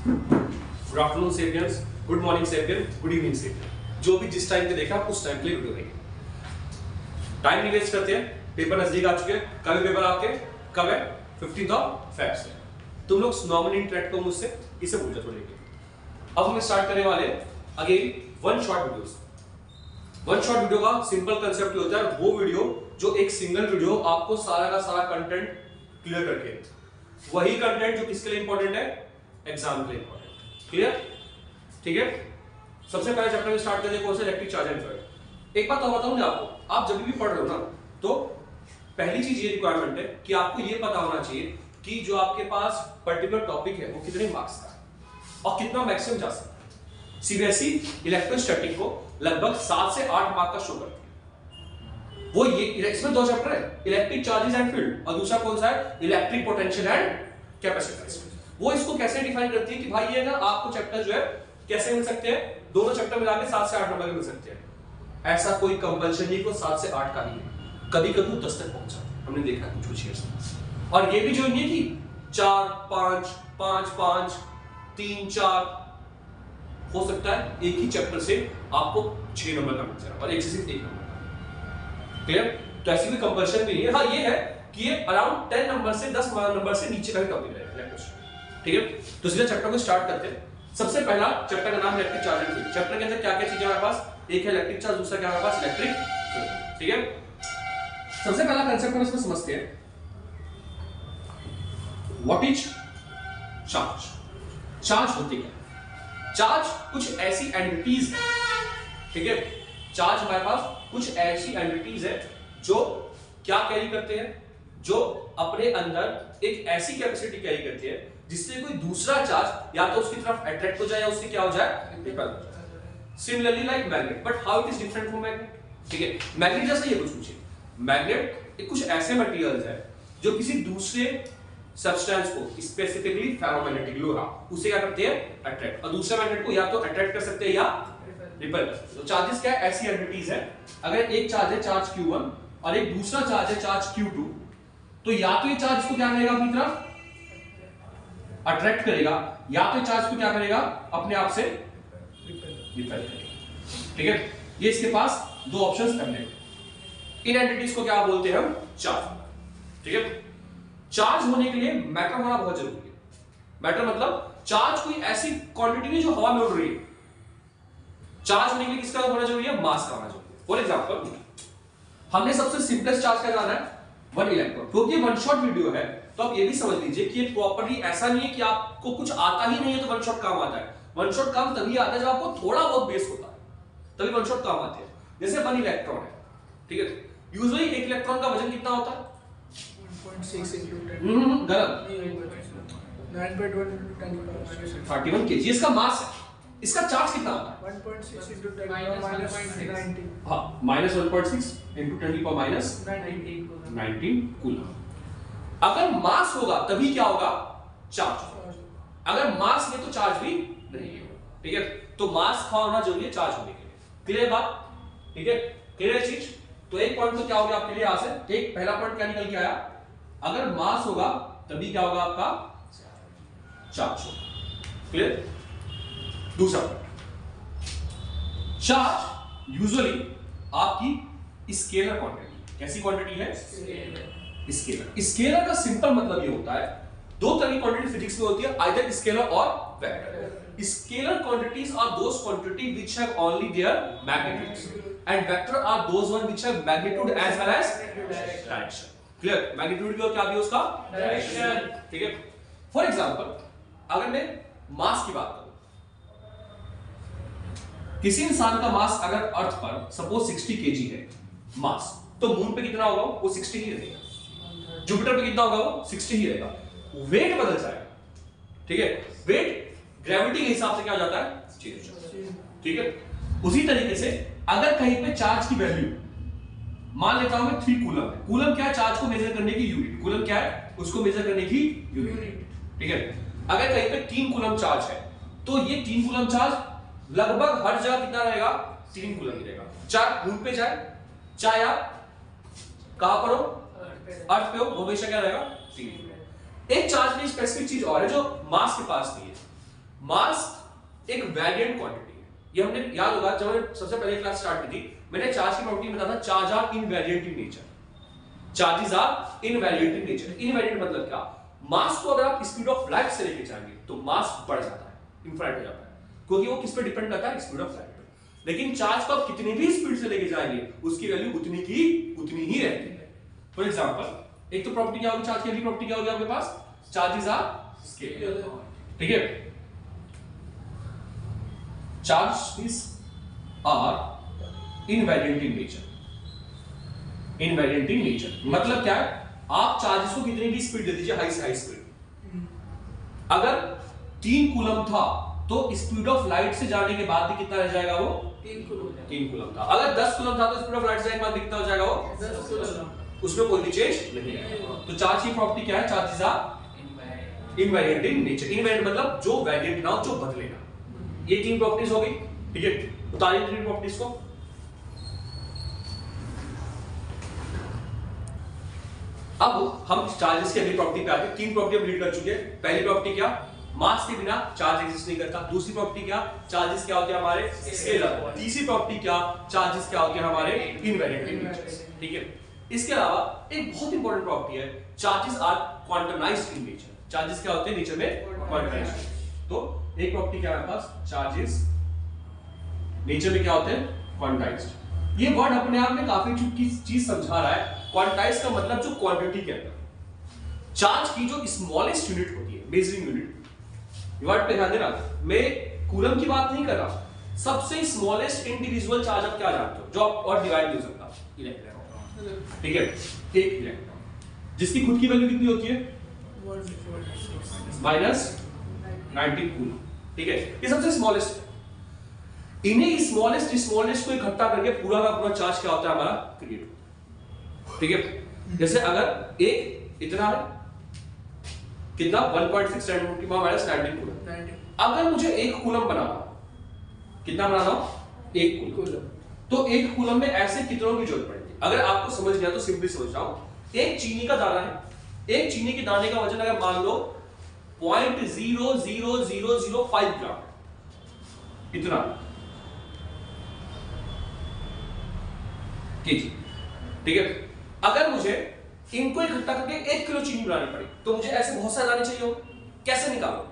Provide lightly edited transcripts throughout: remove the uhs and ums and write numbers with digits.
Good afternoon sapiens, good morning sapien, good evening sapien. जो भी जिस टाइम पे देखा उस टाइम के लिए वीडियो देखें। टाइम नहीं वेस्ट करते हैं, पेपर नजदीक आ चुके हैं। कल पेपर आपके कब है? 15 फेब से। तुम लोग नॉर्मली इंटरेक्ट करो मुझसे, इसे भूल जाओ लेके। अब हम स्टार्ट करने वाले again one shot videos. One shot video का सिंपल कंसेप्ट होता है वो वीडियो जो एक सिंगल वीडियो आपको सारा का सारा कंटेंट क्लियर करके, वही कंटेंट जो किसके लिए इंपॉर्टेंट है? एग्जाम के लिए इंपॉर्टेंट। क्लियर? ठीक है। सबसे पहले चैप्टर में स्टार्ट करते हैं कौन सा? Electric charge and fluid. एक बात और बताऊं आपको, आप जब भी पढ़ रहे हो ना, तो पहली चीज ये रिक्वायरमेंट है कि आपको ये पता होना चाहिए कि जो आपके पास पर्टिकुलर टॉपिक है वो कितने मार्क्स का है और कितना मैक्सिमम जा सकता है। सीबीएसई इलेक्ट्रोस्टैटिक को लगभग 7 से 8 मार्क का शो करती है। वो ये इसमें दो चैप्टर है, इलेक्ट्रिक चार्जेस एंड फील्ड, और दूसरा कौन सा है? Electric potential and capacitance. वो इसको कैसे डिफाइन करती है कि भाई ये ना आपको चैप्टर जो है कैसे मिल सकते हैं, दोनों चैप्टर मिला के 7 से 8 नंबर के मिल सकते हैं। ऐसा कोई कंपल्शन नहीं को 7 से 8 का ही है, कभी कभी 10 तक पहुंच जाते हैं, हमने देखा कुछ कुछ ईयर्स। और ये भी जो नहीं है कि 4 5 5 5 3 4, हो सकता है एक ही चैप्टर से आपको 6 नंबर का मिल जाए और एक से सिर्फ 1 नंबर का। क्लियर? तो ऐसी कोई कंपल्शन भी नहीं है। हाँ ये है कि ये अराउंड 10 नंबर से 10 नंबर से नीचे का ही टॉपिक रहेगा। ठीक है, तो सीधा चैप्टर को स्टार्ट करते हैं। सबसे पहला चैप्टर का नाम है electric charge and field. Chapter के अंदर क्या क्या चीजें हमारे पास? एक है इलेक्ट्रिक चार्ज, दूसरा क्या हमारे पास? Electric field. ठीक है, सबसे पहला कांसेप्ट हम इसमें समझते हैं, व्हाट इज चार्ज। चार्ज होती क्या? चार्ज कुछ ऐसी एंटिटीज है, ठीक है, चार्ज हमारे पास कुछ ऐसी एंटिटीज है जो क्या कैरी करते हैं, जो अपने अंदर एक ऐसी कैपेसिटी कैरी करती है जिससे कोई दूसरा चार्ज या तो उसकी तरफ अट्रैक्ट हो जाए या उससे क्या हो जाए? रिपेल हो जाए। Similarly like magnet, but how it is different from magnet. ठीक है, मैग्नेट जैसा ये कुछ पूछे, मैग्नेट एक कुछ ऐसे मटेरियल्स है जो किसी दूसरे सब्सटेंस को, स्पेसिफिकली फेरोमैग्नेटिक लोहा, उसे क्या करते हैं? अट्रैक्ट, और दूसरे मैग्नेट को या तो अट्रैक्ट कर सकते हैं या रिपेल कर सकते हैं। तो चार्जेस क्या है? ऐसी एंटिटीज है, अगर एक चार्ज है चार्ज Q1 और एक दूसरा चार्ज है चार्ज Q2, तो या तो ये चार्ज को क्या करेगा? अपनी तरफ अट्रैक्ट करेगा, या तो चार्ज को क्या करेगा? अपने आप से रिपेल करेगा। ठीक है, ये इसके पास दो ऑप्शंस अवेलेबल। इन एंटिटीज को क्या बोलते हैं हम? चार्ज। ठीक है, चार्ज होने के लिए मैटर होना बहुत जरूरी है। मैटर मतलब चार्ज कोई ऐसी क्वांटिटी नहीं जो हवा में उड़ रही है। चार्ज होने के लिए किसका होना जरूरी है? मास का होना जरूरी है। फॉर एग्जांपल, हमने सबसे सिंपलेस्ट चार्ज का जाना है 1 इलेक्ट्रॉन, क्योंकि वन शॉट वीडियो है तो आप ये भी समझ लीजिए कि ये प्रॉपर्ली ऐसा नहीं है कि आपको कुछ आता ही नहीं है तो वन शॉट काम आता है। वन शॉट काम तभी आता है जब आपको थोड़ा बहुत बेस होता है, तभी वन शॉट काम आते हैं। जैसे 1 इलेक्ट्रॉन है, ठीक है, यूजुअली एक इलेक्ट्रॉन का वजन कितना होता है? 1.6 into 10 गलत, 9.1 31 kg इसका मास है। इसका चार्ज कितना आता है? 1.6 into 10 -90 हाँ, -1.6 into 10 19 कूलम। अगर मास होगा तभी क्या होगा? चार्ज होगा। अगर मास नहीं तो चार्ज भी नहीं है। ठीक है, तो मास का होना जरूरी है चार्ज होने के लिए। क्लियर बात? ठीक है, क्लियर है चीज? तो एक पॉइंट तो क्या हो गया आपके लिए? यहां से एक पहला पॉइंट क्या निकल के आया? अगर मास होगा तभी क्या होगा? आपका चार्ज होगा। क्लियर? दूसरा पॉइंट, चार्ज यूजुअली आपकी स्केलर क्वांटिटी। कैसी क्वांटिटी है? स्केलर। स्केलर का सिंपल मतलब ये होता है, दो तरह की क्वांटिटी फिजिक्स में होती है, आइदर स्केलर और vector. Scalar quantities are those quantity which have only their magnitudes and vector are those one which have magnitude as well as direction. Clear? Magnitude भी और क्या भी उसका? डायरेक्शन। ठीक है, फॉर एग्जांपल अगर मैं मास की बात करूं, किसी इंसान का मास अगर अर्थ पर सपोज 60 kg है मास, तो मून पे कितना होगा? वो 60 ही रहेगा। जुपिटर पे कितना होगा? वो 60 ही रहेगा। वेट बदल जाएगा। ठीक है, वेट ग्रेविटी के हिसाब से क्या हो जाता है? चेंज हो जाता है। ठीक है, उसी तरीके से अगर कहीं पे चार्ज की वैल्यू मान लेता हूं मैं 3 कूलम है। कूलम क्या है? चार्ज को मेजर करने की यूनिट। कूलम क्या है? उसको मेजर करने की यूनिट। ठीक है, अगर कहीं पे 3 कूलम चार्ज है तो ये 3 कूलम चार्ज लगभग हर जगह कितना रहेगा? 3 कूलम ही रहेगा। चाहे मून पे जाए, चाहे आप कहां पर हो? अर्थ पे हो, वो हमेशा क्या रहेगा? 3। एक चार्ज में स्पेसिफिक चीज और है जो मास के पास नहीं है, मास एक वेरिएंट क्वांटिटी है। ये हमने याद होगा जब हमने सबसे पहले क्लास स्टार्ट की थी, मैंने चार्ज की प्रॉपर्टी बताया था, charge are invariant in nature. Charges are invariant in nature. Invariant मतलब क्या? मास को अगर आप स्पीड ऑफ लाइट से लेके जाएंगे तो मास बढ़ जाता है, इनफाइनाइट हो जाता है, क्योंकि वो किस पे डिपेंड करता है? स्पीड ऑफ लाइट पे। लेकिन चार्ज को आप कितनी भी स्पीड से लेके जाएंगे उसकी वैल्यू उतनी ही रहती है। फॉर एग्जांपल, एक तो प्रॉपर्टी क्या होगी चार्ज की, अगली प्रॉपर्टी क्या होगी आपके पास? Charges are scalar. ठीक है, charges are invariant in nature. Invariant in nature मतलब क्या है? आप चार्जेस को कितनी भी स्पीड दे दीजिए, हाई से हाई स्पीड। अगर 3 कूलम था तो स्पीड ऑफ लाइट से जाने के बाद भी कितना रह जाएगा? वो 3 कूलम था। अगर 10 कूलम था तो स्पीड ऑफ लाइट से जाने के बाद कितना हो जाएगा? वो 10 कूलम। उसमें कोई भी चेंज नहीं आएगा। तो चार्ज की प्रॉपर्टी क्या है? Charges are invariant in nature. Invariant मतलब जो वेरिएंट ना हो, जो बदले ना। ये 3 प्रॉपर्टीज हो गई। ठीक है, उतारिए 3 प्रॉपर्टीज को। अब हम चार्जेस की अगली प्रॉपर्टी पे आते हैं। 3 प्रॉपर्टी हम रीड कर चुके हैं। पहली प्रॉपर्टी क्या? मास के बिना चार्ज एग्जिस्ट नहीं करता। दूसरी प्रॉपर्टी क्या? चार्जेस क्या होते हैं हमारे? स्केलर। तीसरी प्रॉपर्टी क्या? चार्जेस क्या होते हैं हमारे? Invariant in nature. ठीक है, इसके अलावा एक बहुत इंपॉर्टेंट प्रॉपर्टी है, charges are quantized in nature. Charges क्या होते हैं नेचर में? क्वांटमाइज्ड। तो एक प्रॉपर्टी क्या है हमारे पास? चार्जेस नेचर में क्या होते हैं? क्वांटाइज्ड। ये वर्ड अपने आप में काफी चीज समझा रहा है। क्वांटाइज का मतलब जो क्वांटिटी के अंदर चार्ज की जो स्मॉलेस्ट यूनिट होती है, मेजरिंग यूनिट। वर्ड पे ध्यान देना, मैं कूलम की बात नहीं कर रहा। सबसे स्मॉलेस्ट इंडिविजुअल चार्ज आप क्या जानते हो जो आप और डिवाइड नहीं हो सकता? इलेक्ट्रॉन। ठीक है, एक इलेक्ट्रॉन जिसकी खुद की वैल्यू कितनी होती है? -19 कूलम। ठीक है, ये सबसे स्मॉलेस्ट है। इन्हें स्मॉलेस्ट को इकट्ठा करके पूरा का पूरा चार्ज क्या होता है हमारा? क्रिएट होता है। ठीक है, जैसे अगर एक इतना है, कितना? 1.6 10 to the minus 19 कूलम। अगर मुझे 1 कूलम बनाना, कितना बनाना हो? 1 कूलम। तो 1 कूलम में ऐसे कितनों की जरूरत पड़ेगी? अगर आपको समझ गया तो सिंपली समझ रहा हूं। एक चीनी का दाना है, एक चीनी के दाने का वजन अगर मान लो 0.00005 ग्राम, इतना ठीक है। अगर मुझे इनको इकट्ठा करके 1 किलो चीनी बनानी पड़ी तो मुझे ऐसे बहुत सारे दाने चाहिए होंगे। कैसे निकालो?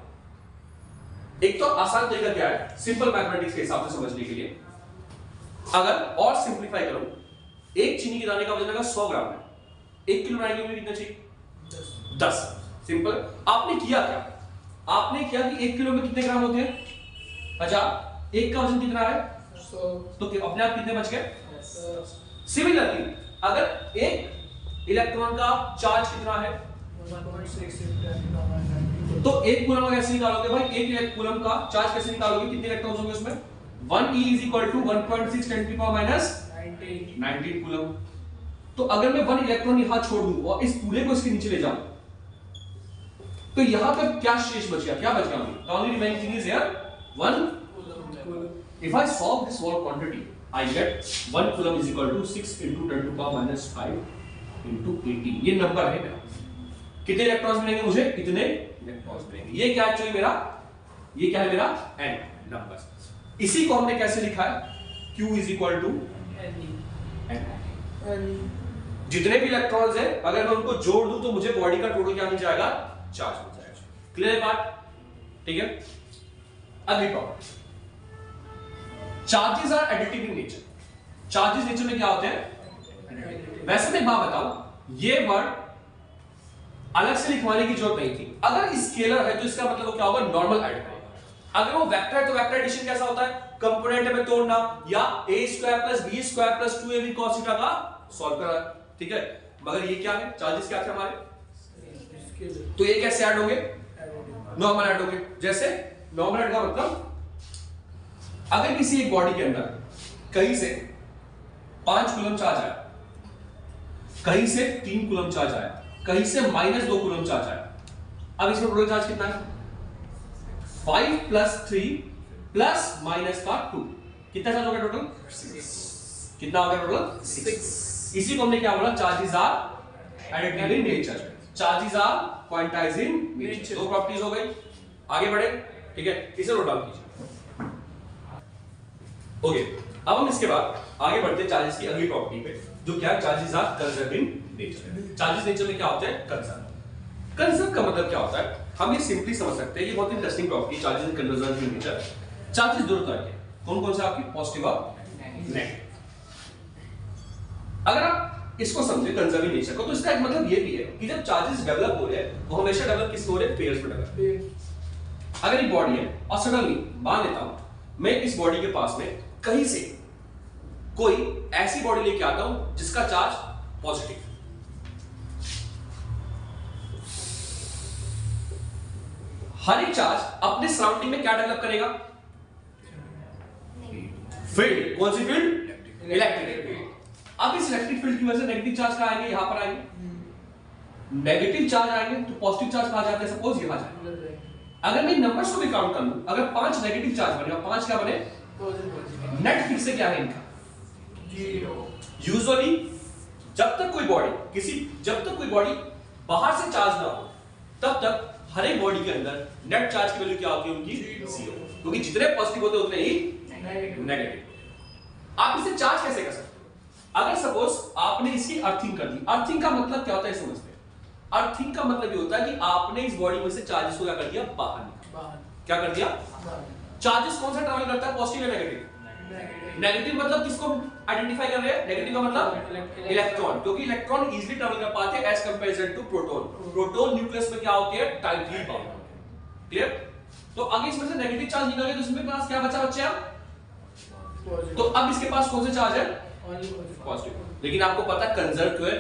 एक तो आसान तरीका क्या है, सिंपल मैथमेटिक्स के हिसाब से समझने के लिए, अगर और सिंपलीफाई करूं, एक चीनी के दाने का वजन अगर 100 ग्राम है, 1 किलो बनाने के लिए कितना चाहिए? 10। सिंपल। आपने किया क्या? आपने किया कि 1 किलो में कितने ग्राम होते हैं? 50। 1 का वजन कितना है? 100। तो अपने आप कितने बच गए? सिमिलरली अगर एक इलेक्ट्रॉन का चार्ज कितना है 1.6 तो 1 कूलम का कैसे निकालोगे भाई? 1 कूलम का चार्ज कैसे निकालोगे? कितने इलेक्ट्रॉन्स होंगे उसमें? 1 e = 1.6 10 to the minus 19 coulomb. तो अगर मैं 1 इलेक्ट्रॉन यहां छोड़ दूं और इस पूरे को इसके नीचे ले जाऊं तो यहां पर क्या शेष बच गया? क्या बच गया? The only remaining thing is here 1 coulomb. If I solve this whole quantity, I get 1 coulomb is equal to 6 into 10 to the power minus 5 into 18। ये नंबर है मेरा। कितने इलेक्ट्रॉन्स मिलेंगे मुझे? इतने इलेक्ट्रॉन्स मिलेंगे। ये क्या एक्चुअली मेरा? ये क्या है मेरा? n number. इसी को हमने कैसे लिखा है? Q is equal to n। जितने भी इलेक्ट्रॉन्स हैं अगर मैं उनको जोड़ दूं तो मुझे बॉडी का टोटल क्या मिल जाएगा? चार्ज मिल जाएगा। क्लियर बात? ठीक है, अगली property, charges are additive in nature. Charges nature में क्या होते हैं? वैसे मैं बात बताऊं, ये वर्ड अलग से लिखवाने की जरूरत नहीं थी। अगर स्केलर है तो इसका मतलब क्या होगा? नॉर्मल ऐड करेगा। अगर वो वेक्टर है तो वेक्टर एडिशन कैसा होता है? कंपोनेंट में तोड़ना, या a² + b² + 2ab cos theta का सॉल्व करना। ठीक है, मगर ये क्या है? चार्जेस क्या थे हमारे? तो ये कैसे ऐड होंगे? नॉर्मल ऐड होंगे। जैसे नॉर्मल ऐड का मतलब अगर किसी एक बॉडी के अंदर कहीं से 5 कूलम चार्ज आया, कहीं से 3 कूलम चार्ज आया, कहीं से -2 कूलम चार्ज आया, अब इसमें टोटल चार्ज कितना है? 5 + 3 + -2 कितना चार्ज हो गया टोटल? 6। कितना हो गया टोटल? 6। इसी को हमने क्या बोला? Charges are additive in nature, charges are quantized in nature. दो प्रॉपर्टीज हो गई। आगे बढ़े, ठीक है, इसे नोट डाउन कीजिए। ओके, अब हम इसके बाद आगे बढ़ते हैं चार्जेस की अगली प्रॉपर्टी पे, जो क्या है, charges are conserve in nature. Charges nature में क्या होते हैं, कंजर्व। कंजर्व का मतलब क्या होता है, हम ये सिंपली समझ सकते हैं, ये बहुत इंटरेस्टिंग प्रॉपर्टी है, charges conserve in nature. Charges दो तरह के, कौन कौन से आपके, पॉजिटिव और नेगेटिव। अगर आप इसको समझे कंजर्व इन नेचर को, तो इसका एक मतलब ये भी है कि जब चार्जेस डेवलप हो रहे हैं, वो हमेशा डेवलप किस हो रहे हैं, पेयर्स में डेवलप। अगर ये बॉडी है और सडनली मान लेता हूं मैं इस बॉडी के पास में कहीं से कोई ऐसी बॉडी लेके आता हूं जिसका चार्ज पॉजिटिव, हर एक चार्ज अपने सराउंडिंग में क्या डेवलप करेगा, फील्ड। कौन सी फील्ड, इलेक्ट्रिक फील्ड। अब इस इलेक्ट्रिक फील्ड की वजह से नेगेटिव चार्ज कहां आएंगे, यहां पर आएंगे। नेगेटिव चार्ज आएंगे तो पॉजिटिव चार्ज कहां जाते हैं, सपोज यहां जाए। अगर मैं नंबर्स को भी काउंट कर लूं, अगर 5 नेगेटिव चार्ज बने और 5 क्या बने, नेट फिर से क्या है इनका, यूजुअली जब तक कोई बॉडी बाहर से चार्ज ना हो, तब तक हर एक बॉडी के अंदर नेट चार्ज की वैल्यू क्या होती है उनकी, 0, क्योंकि जितने पॉजिटिव होते हैं उतने ही नेगेटिव। आप इसे चार्ज कैसे कर सकते हो, अगर सपोज आपने इसकी अर्थिंग कर दी। अर्थिंग का मतलब क्या होता है समझते हैं, अर्थिंग का मतलब ये होता है कि आपने इस बॉडी में से चार्जेस को क्या कर दिया, बाहर निकाल। क्या कर दिया, चार्जेस कौन सा ट्रैवल करता है, पॉजिटिव या नेगेटिव, नेगेटिव मतलब किसको आइडेंटिफाई कर रहे हैं, नेगेटिव का मतलब इलेक्ट्रॉन, क्योंकि इलेक्ट्रॉन इजीली ट्रैवल कर पाते हैं as comparison to proton. Proton nucleus में क्या होती है, टाइटली बाउंड होते हैं। क्लियर। तो अगर इसमें से नेगेटिव चार्ज निकाले तो इसमें पास क्या बचा, बच्चे आप, तो अब इसके पास कौन सा चार्ज है, पॉजिटिव। लेकिन आपको पता है कंजर्व क्यों है,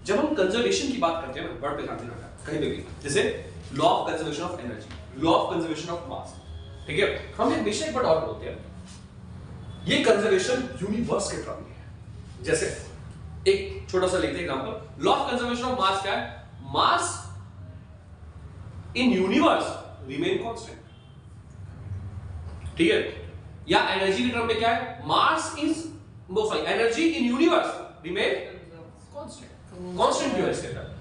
जब हम कंजर्वेशन की बात करते हैं ना, वर्ड पे ध्यान देना कहीं पे भी, जैसे law of conservation of energy, law of conservation of mass, ठीक है, हम हमेशा एक बात और बोलते हैं, ये कंजर्वेशन यूनिवर्स के टर्म में है। जैसे एक छोटा सा लेते हैं example, law of conservation of mass क्या है, मास इन यूनिवर्स रिमेन कांस्टेंट, ठीक है, या एनर्जी के टर्म में क्या है, mass is energy in universe remain constant क्यों है इसके अंदर,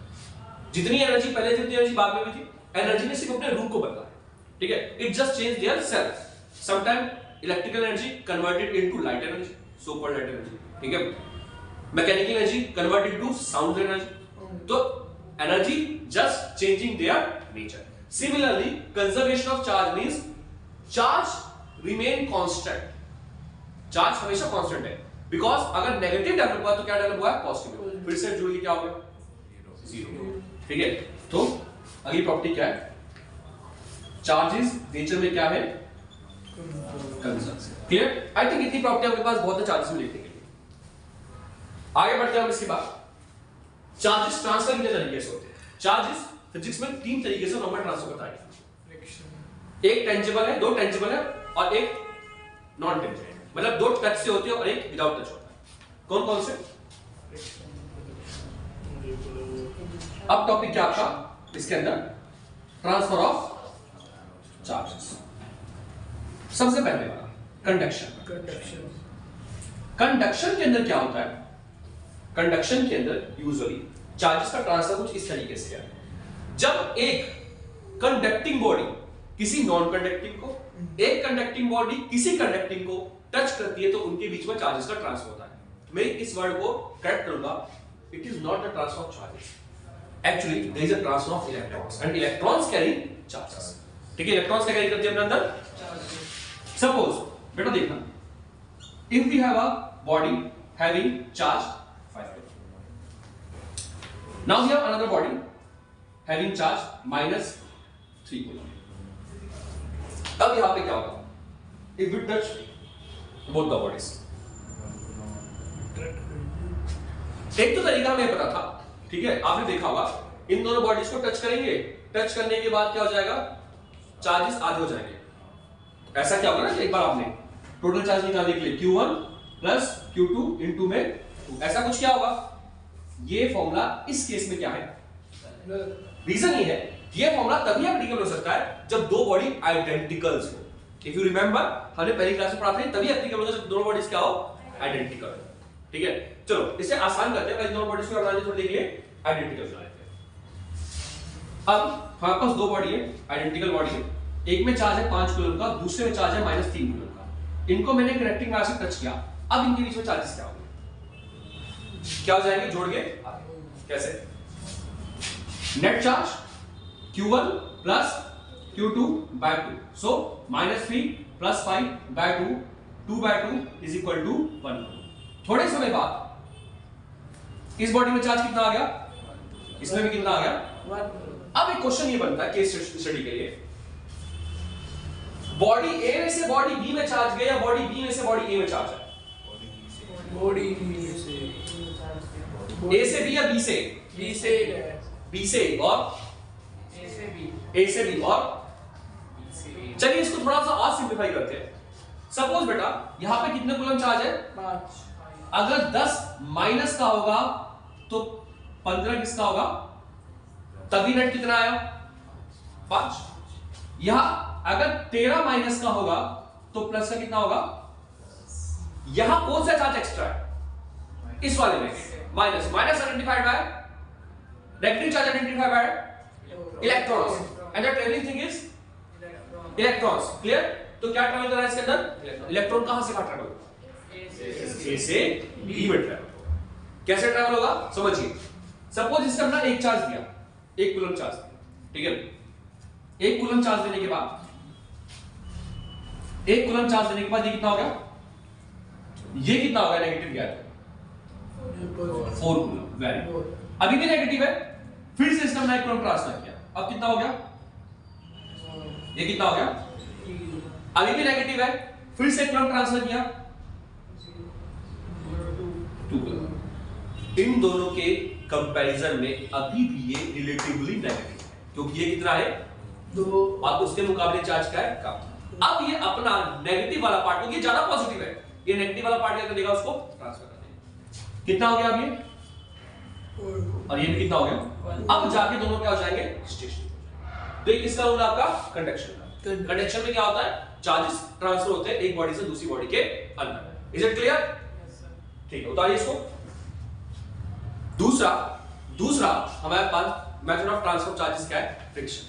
जितनी एनर्जी पहले थी उतनी एनर्जी बाद में भी थी, एनर्जी ने सिर्फ अपने रूप को बदला है, ठीक है, it just change their self. Sometime electrical energy converted into light energy, so called light energy, ठीक है, mechanical energy converted to sound energy, तो energy just changing their nature. Similarly conservation of charge means charge remain constant, charge हमेशा constant है, because अगर negative develop हुआ तो क्या develop हुआ है, पॉजिटिव, फिर से जुड़ के क्या हो गया, 0, ठीक है। तो अगली प्रॉपर्टी क्या है, चार्जेस नेचर में क्या है, कंजर्व। क्लियर। आई थिंक इतनी प्रॉपर्टी आपके पास बहुत है चार्जेस में लिखने के लिए। आगे बढ़ते हैं हम इसके बाद, चार्जेस ट्रांसफर कितने तरीके से होते हैं, चार्जेस फिजिक्स में 3 तरीके से नॉर्मल ट्रांसफर होता है, एक टेंजिबल है, 2 टेंजिबल है और एक नॉन टेंजिबल, मतलब 2 टच से होती है और एक विदाउट टच होता है। कौन कौन से, अब टॉपिक क्या आपका इसके अंदर, ट्रांसफर ऑफ चार्जेस। सबसे पहले वाला कंडक्शन। कंडक्शन के अंदर क्या होता है, कंडक्शन के अंदर यूजुअली चार्जेस का ट्रांसफर कुछ इस तरीके से है, जब एक कंडक्टिंग बॉडी किसी नॉन कंडक्टिंग को, एक कंडक्टिंग बॉडी किसी कंडक्टिंग को टच करती है तो उनके बीच में चार्जेस का ट्रांसफर होता है। मैं इस वर्ड को करेक्ट करूंगा, it is not the transfer of charges, actually there is a transfer of electrons and electrons carry charges, ठीक है, इलेक्ट्रॉन्स क्या कैरी करते हैं अपने अंदर। सपोज बेटा देखना, if we have a body having charge 5 coulomb, now we have another body having charge -3 coulomb. अब यहां पे क्या होगा, if we touch both the bodies, एक तो तरीका हमें पता था, ठीक है, आपने देखा होगा, इन दोनों बॉडीज को टच करेंगे, टच करने के बाद क्या हो जाएगा, चार्जेस आधे हो जाएंगे। ऐसा क्या होगा ना कि एक बार आपने टोटल चार्ज निकालने के लिए Q1 प्लस Q2 इनटू में 2, ऐसा कुछ क्या होगा, ये फॉर्मूला इस केस में क्या है, रीजन ये है, ये फॉर्मूला तभी एप्लीकेबल हो सकता है जब दो बॉडी आइडेंटिकल्स हो। इफ यू रिमेंबर, हमने पहली क्लास में पढ़ा था, तभी एप्लीकेबल होगा जब दोनों बॉडीज क्या हो, आइडेंटिकल, ठीक है। चलो इसे आसान करते हैं, दोनों बॉडीज को बनाने थोड़ी देर के लिए आइडेंटिकल बना लेते हैं। अब हमारे पास 2 बॉडी है, आइडेंटिकल बॉडी है, एक में चार्ज है 5 कूलम का, दूसरे में चार्ज है -3 कूलम का। इनको मैंने कनेक्टिंग वायर से टच किया, अब इनके बीच में चार्जेस क्या होंगे, क्या हो जाएंगे, जोड़ के आगे। कैसे? Net charge Q1 plus Q2 by 2, so -3 plus 5 by 2, 2 by 2 is equal to 1। थोड़े समय बाद इस बॉडी में चार्ज कितना आ गया, इसमें भी कितना आ गया। अब एक क्वेश्चन ये बनता है केस स्टडी के लिए, बॉडी ए में से बॉडी बी में चार्ज गया या बॉडी बी में से बॉडी ए में चार्ज है? बॉडी ए से बी या बी से? बी से और ए से बी और चलिए इसको थोड़ा सा और सिंपलीफाई करते हैं। सपोज बेटा यहां पे कितने कूलम चार्ज है? 5। अगर 10 माइनस का होगा तो 15 किसका होगा, तभी नेट कितना आया, 5। यहां अगर 13 माइनस का होगा तो प्लस का कितना होगा। यहां कौन सा चार्ज एक्स्ट्रा है, इस वाले में minus identified by negative charge identified by electrons and the travelling thing is electrons. Clear? तो क्या ट्रैवल कर रहा है इसके अंदर, इलेक्ट्रॉन कहां से कहां ट्रैवल होगा, ए से बी में ट्रैवल होगा। कैसे ट्रैवल होगा समझिए। सपोज इसके अंदर एक चार्ज दिया, 1 कूलम चार्ज दिया, ठीक है। 1 कूलम चार्ज देने के बाद 1 कूलम चार्ज देने के बाद ये कितना हो गया, ये कितना हो गया, नेगेटिव गया 4 कूलम। वेरी गुड, अभी भी नेगेटिव है, फिर से इसका 1 कूलम ट्रांसफर किया, अब कितना हो गया, ये कितना हो गया, अभी भी नेगेटिव है, फिर से 1 कूलम ट्रांसफर किया 2 कूलम। इन दोनों के कंपैरिजन में अभी भी ये रिलेटिवली नेगेटिव है, क्योंकि ये कितना है 2 और उसके मुकाबले चार्ज क्या है कम। अब ये अपना नेगेटिव वाला पार्ट, क्योंकि ज्यादा पॉजिटिव है, ये नेगेटिव वाला पार्ट क्या करेगा, उसको ट्रांसफर कर देगा। कितना हो गया अब ये, और ये भी कितना हो गया। अब जाके दोनों क्या हो जाएंगे, स्टेशनरी। तो ये किसका रूल आपका, कंडक्शन का। कंडक्शन में क्या होता है, चार्जेस ट्रांसफर होते हैं एक बॉडी से दूसरी बॉडी के अंदर। Is it clear? ठीक है, उतारिए इसको। दूसरा हमारे पास मेथड ऑफ ट्रांसफर चार्जेस क्या है, फ्रिक्शन।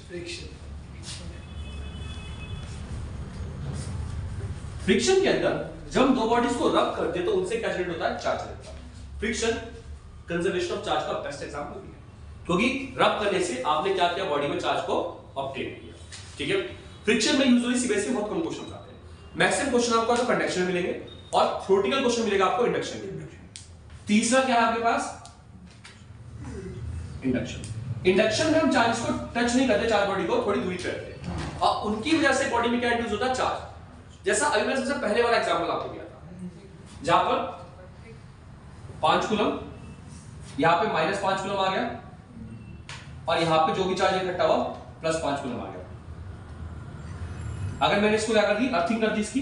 फ्रिक्शन के अंदर जब हम दो बॉडीज को रब करते हैं तो उनसे क्या जनरेट होता है, चार्ज जनरेट होता है। फ्रिक्शन कंजर्वेशन ऑफ चार्ज का बेस्ट एग्जांपल भी है, क्योंकि रब करने से आपने क्या किया, बॉडी में चार्ज को ऑब्टेन किया। ठीक है, फ्रिक्शन में यूजुअली सीबीएसई में बहुत कम क्वेश्चन आते हैं। मैक्सिमम क्वेश्चन आपको तो कंडक्शन में मिलेंगे और थ्योरेटिकल क्वेश्चन मिलेगा आपको इंडक्शन में। तीसरा क्या है आपके पास, इंडक्शन। इंडक्शन में हम चार्ज को टच नहीं करते, चार्ज बॉडी को थोड़ी दूरी पे रखते हैं और उनकी वजह से बॉडी में क्या इंड्यूस होता है, चार्ज। जैसा अभी मैंने सबसे पहले वाला एग्जांपल आपको दिया था, जहां पर 5 कूलम, यहां पे -5 कूलम आ गया और यहां पे जो भी चार्ज इकट्ठा हुआ +5 कूलम आ गया। अगर मैंने इसको क्या कर दी, अर्थिंग कर दी इसकी,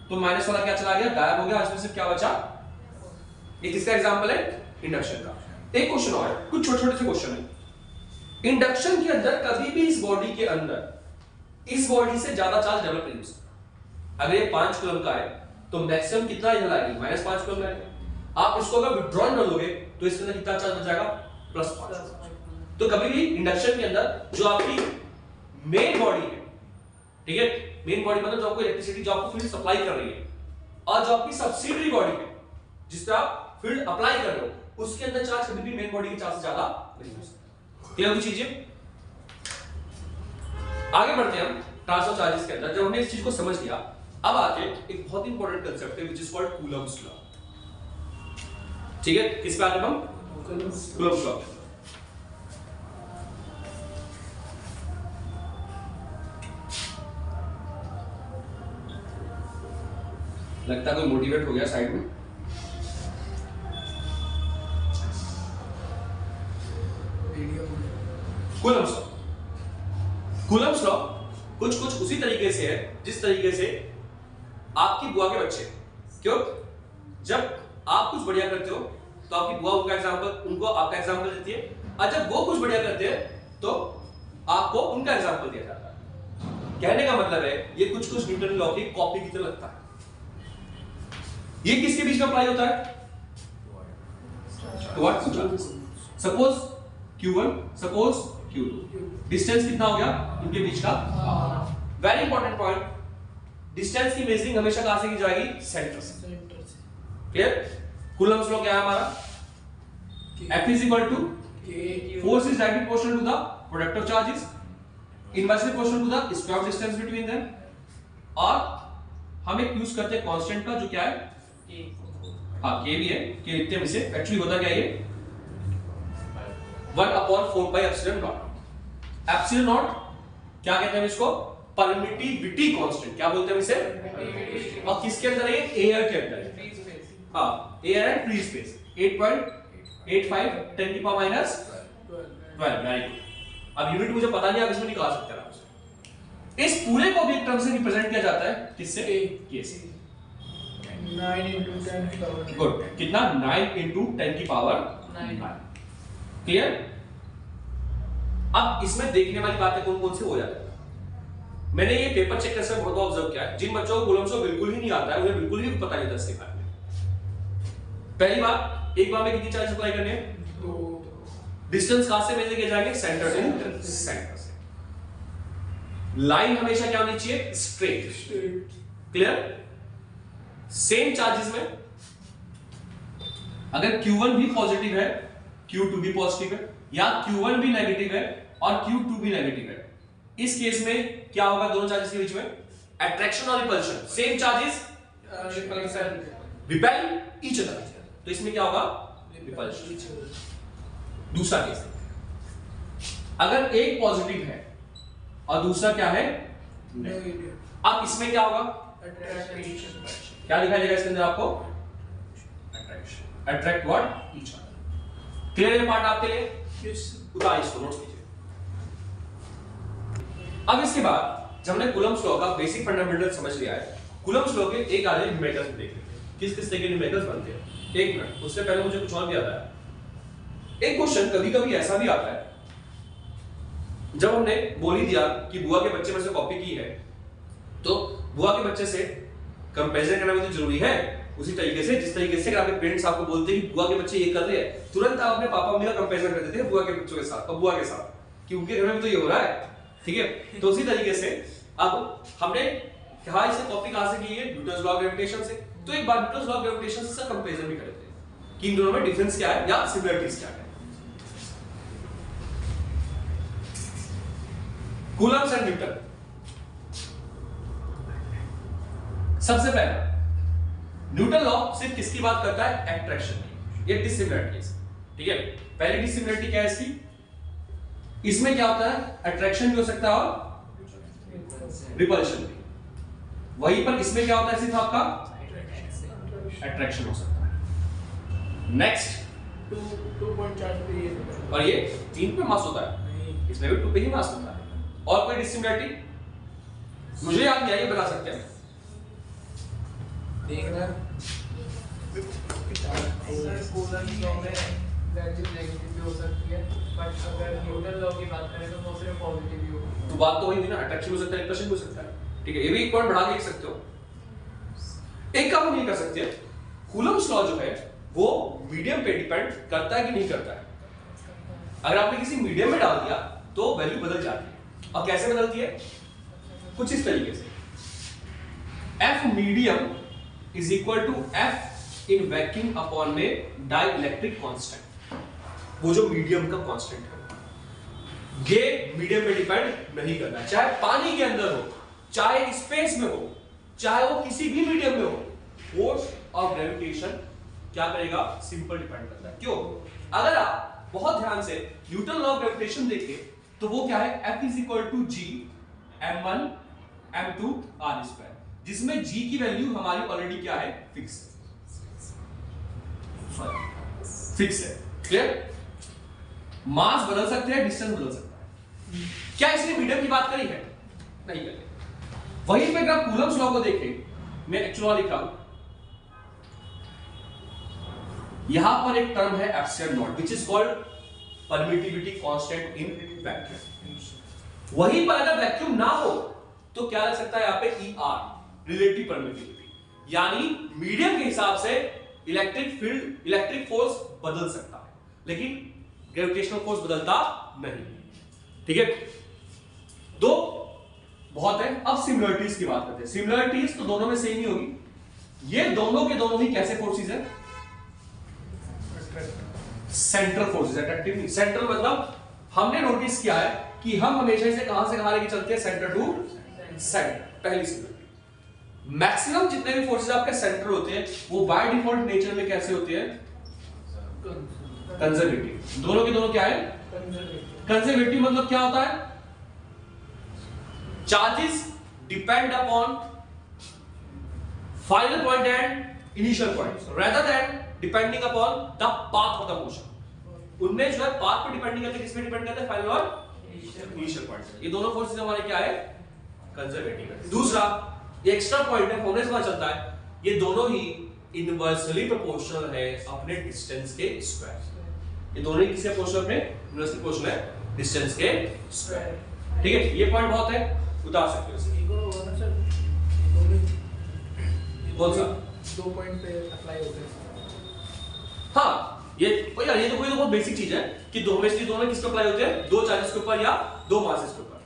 तो माइनस वाला क्या चला गया, गायब हो गया, इसमें सिर्फ क्या बचा। ये किसका एग्जांपल है, इंडक्शन का। एक क्वेश्चन और है, कुछ छोटे-छोटे से क्वेश्चन है। इंडक्शन के अंदर कभी भी इस बॉडी के अंदर इस बॉडी से ज्यादा चार्ज डेवलप नहीं हो सकता। अगर ये 5 कूलम का है तो मैक्सिमम कितना ही लाएगी, -5 कूलम लाएगी। आप इसको अगर विथड्रॉ कर लोगे तो इसके अंदर कितना चार्ज बच जाएगा, +5। तो कभी भी इंडक्शन के अंदर जो आपकी मेन बॉडी है, ठीक है, मेन बॉडी मतलब जो आपको इलेक्ट्रिसिटी, जो आपको फील्ड सप्लाई कर रही है, और जो आपकी सब्सिडियरी बॉडी है जिस पे आप फील्ड अप्लाई कर रहे हो, उसके अंदर चार्ज कभी भी मेन बॉडी के चार्ज से ज्यादा नहीं हो सकता। क्लियर हुई चीजें? आगे बढ़ते हैं हम ट्रांसफर चार्जेस के अंदर। जब हमने इस चीज को समझ लिया, अब आके एक बहुत इंपॉर्टेंट कांसेप्ट है which is called Coulomb's law. ठीक है, किस पे आते हम, कूलम्स लॉ। लगता है कोई मोटिवेट हो गया साइड में। कूलम्स लॉ कुछ उसी तरीके से है जिस तरीके से आपकी बुआ के बच्चे, क्यों, जब आप कुछ बढ़िया करते हो तो आपकी बुआ उनका एग्जांपल, उनको आपका एग्जांपल देती है, और जब वो कुछ बढ़िया करते हैं तो आपको उनका एग्जांपल दिया जाता है। कहने का मतलब है ये कुछ न्यूटन लॉ की कॉपी की तरह लगता है। ये किसके बीच में अप्लाई होता है, suppose Q1, suppose Q2, distance कितना हो गया इनके बीच का, वेरी इंपॉर्टेंट पॉइंट, डिस्टेंस की मेजरिंग हमेशा कहां से की जाएगी? सेंटर से। सेंटर से क्लियर? कूलम्स लॉ क्या है हमारा? F is equal to के force is directly proportional to the product of charges, inversely proportional to the square of distance between them, और हम एक यूज करते हैं कांस्टेंट का जो क्या है? हाँ k भी है, k लिखते हैं इसे, एक्चुअली होता क्या है ये? 1/4 pi epsilon naught। Epsilon not क्या कहते हैं इसको? Permittivity constant. क्या बोलते हैं इसे? और किसके अंदर है? एयर के अंदर है। हाँ, एयर एंड फ्री स्पेस। 8.85 10 की पावर माइनस 12। Very good. अब यूनिट मुझे पता नहीं, आप इसमें निकाल सकते हैं आराम से। इस पूरे को भी एक टर्म से रिप्रेजेंट किया जाता है किससे? के से। 9 into 10 की पावर। गुड। कितना? 9 into 10 की पावर 9। क्लियर? अब इसमें देखने वाली बातें कौन कौन सी हो जाती है? मैंने ये पेपर चेक करते बहुत ऑब्जर्व किया है, जिन बच्चों को कूलम्स लॉ बिल्कुल ही नहीं आता है, उन्हें बिल्कुल भी पता नहीं होता इसके बारे में। पहली बात, एक बार में कितनी चार्ज अप्लाई करनी है? 2। डिस्टेंस कहां से मेजर किया जाएंगे? सेंटर टू सेंटर से। लाइन हमेशा क्या होनी चाहिए? स्ट्रेट। क्लियर? सेम चार्जेस में अगर Q1 भी पॉजिटिव है, Q2 भी पॉजिटिव है, या Q1 भी नेगेटिव है और Q2 भी नेगेटिव है, इस केस में क्या होगा दोनों चार्जेस के बीच में? अट्रैक्शन और repulsion. Same charges repel each other, तो इसमें क्या होगा? रिपल्शन। दूसरा केस, अगर एक पॉजिटिव है और दूसरा क्या है? नेगेटिव। अब इसमें क्या होगा? अट्रैक्शन। क्या दिखाई देगा इसके अंदर आपको? Attraction. Attract what? Each other. Clear है पार्ट आपके लिए? यस। उतार इसको, नोट कीजिए। अब इसके बाद जब हमने कूलम्स लॉ का बेसिक फंडामेंटल समझ लिया है, कूलम्स लॉ के एक आधे न्यूमेरिकल्स देख लेते हैं किस किस तरह के न्यूमेरिकल्स बनते हैं। एक मिनट, उससे पहले मुझे कुछ और भी आता है। एक क्वेश्चन कभी कभी ऐसा भी आता है, जब हमने बोल ही दिया कि बुआ के बच्चे में से कॉपी की है, तो बुआ के बच्चे से कंपैरिजन करना भी तो जरूरी है। उसी तरीके से जिस तरीके से अगर आपके पेरेंट्स आपको बोलते हैं कि बुआ के बच्चे ये कर रहे हैं, तुरंत आप अपने पापा मम्मी का कंपैरिजन कर देते हैं बुआ के बच्चों के साथ और बुआ के साथ कि उनके घर में भी तो ये हो रहा है। ठीक है, तो उसी तरीके से अब हमने कहा इसे कॉपी कहां से की है? न्यूटन्स लॉ ऑफ ग्रेविटेशन से। तो एक बार न्यूटन्स लॉ ऑफ ग्रेविटेशन से कंपैरिजन भी करते हैं कि इन दोनों में डिफरेंस क्या है या सिमिलरिटीज क्या है। Coulomb's and Newton. सबसे पहला न्यूटन लॉ सिर्फ किसकी बात करता है? अट्रैक्शन की, ये डिसिमिलरिटीज। ठीक है, पहली डिसिमिलरिटी क्या है इसकी? इसमें क्या होता है? अट्रैक्शन भी हो सकता है और रिपल्शन भी। वहीं पर इसमें क्या होता है? सिर्फ आपका अट्रैक्शन हो सकता है। नेक्स्ट 2.4 पे ये होता और ये 3 पे मास होता है, है। इसमें भी 2 पे ही मास होता है। और कोई डिसिमिलरिटी मुझे याद नहीं आई, ये बता सकते हैं? देखना कूलम्स लॉ में वैल्यू नेगेटिव भी हो सकती है, बट अगर न्यूटन लॉ की बात करें तो वो सिर्फ पॉजिटिव ही होगा। तो बात तो वही थी ना, अट्रैक्शन हो सकता है, रिपल्शन हो सकता है। ठीक है, ये भी एक पॉइंट बढ़ा के लिख सकते हो। एक काम हम ये कर सकते हैं, कूलम्स लॉ जो है वो मीडियम पे डिपेंड करता है कि नहीं करता है। अगर आपने किसी मीडियम में डाल दिया तो वैल्यू बदल जाती है। अब कैसे बदलती है? कुछ इस तरीके से, F medium is equal to F in vacuum upon में डाइइलेक्ट्रिक कांस्टेंट। वो जो मीडियम का कांस्टेंट है, ये मीडियम पे डिपेंड नहीं करना, चाहे पानी के अंदर हो, चाहे स्पेस में हो, चाहे वो किसी भी मीडियम में हो, फोर्स ऑफ ग्रेविटेशन क्या करेगा? सिंपल डिपेंड करता है। क्यों? अगर आप बहुत ध्यान से न्यूटन लॉ ऑफ ग्रेविटेशन देखें तो वो क्या है? F is equal to G m1 m2 r square, जिसमें G की वैल्यू हमारी ऑलरेडी क्या है? फिक्स है। क्लियर? मास बदल सकते हैं, डिस्टेंस बदल सकता है। क्या इसने मीडियम की बात करी है? नहीं करी। वहीं पे अगर कूलम्स लॉ को देखें, मैं एक्चुअली लिख रहा हूं, यहां पर एक टर्म है epsilon not which is called permittivity constant in vacuum. वहीं पर अगर वैक्यूम ना हो तो क्या लग सकता है यहां पे? ER, रिलेटिव परमिटिविटी, यानी मीडियम के हिसाब से इलेक्ट्रिक फील्ड, इलेक्ट्रिक फोर्स बदल सकता है, लेकिन ग्रेविटेशनल फोर्स बदलता नहीं। ठीक है, तो बहुत है। अब सिमिलरिटीज की बात करते हैं। सिमिलरिटीज तो दोनों में सेम ही होगी। ये दोनों के दोनों ही कैसे फोर्सेस है? Central forces. अट्रैक्टिव नहीं, सेंट्रल मतलब हमने नोटिस किया है कि हम हमेशा इसे कहां से कहां लेके चलते हैं? Centre to centre. पहली सिमिलरिटी। मैक्सिमम जितने भी फोर्सेस आपके सेंटर होते हैं वो बाय डिफॉल्ट नेचर में कैसे होते हैं? कंजर्वेटिव। दोनों के दोनों क्या है? कंजर्वेटिव मतलब क्या होता है? Charges depend upon final point and initial point rather than depending upon the path of the motion. उनमें जो है पाथ पे डिपेंड नहीं करते, किस पे डिपेंड करते हैं? फाइनल और इनिशियल पॉइंट। ये दोनों फोर्सेस हमारे क्या है? कंजर्वेटिव है। दूसरा ये एक्स्ट्रा पॉइंट है, फॉर्मूले से पता चलता है ये दोनों ही इनवर्सली प्रोपोर्शनल है अपने डिस्टेंस के स्क्वायर। ये दोनों ही किसके प्रोपोर्शनल? अपने इनवर्सली प्रोपोर्शनल है डिस्टेंस के स्क्वायर। ठीक है, ये पॉइंट बहुत है, उतार सकते हो इसे। कौन सा? 2 पॉइंट पे अप्लाई होते हैं। हाँ, ये यार ये तो कोई तो बहुत बेसिक चीज है कि दो हमेशा दोनों किस पे अप्लाई होते हैं? दो चार्जेस के ऊपर या दो मासेस के ऊपर।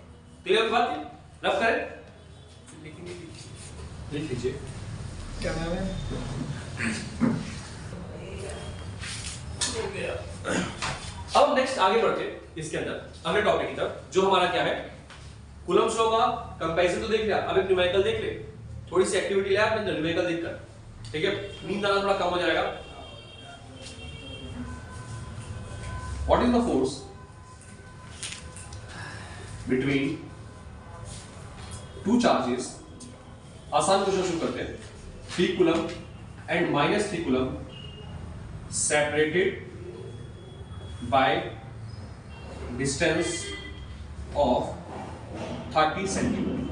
क्लियर बात है? रफ करें, लिख लीजिए। क्या नाम है? अब नेक्स्ट आगे बढ़ते हैं इसके अंदर अगले टॉपिक की तरफ, जो हमारा क्या है? कूलम्ब्स लॉ का कंपैरिजन तो देख लिया, अब एक न्यूमेरिकल देख ले। थोड़ी सी एक्टिविटी ले आपने न्यूमेरिकल देखकर, ठीक है? नींद आना थोड़ा कम हो जाएगा। What is the force between two charges? आसान क्वेश्चन शुरू करते हैं। 3 coulomb and -3 coulomb separated by distance of 30 centimetre.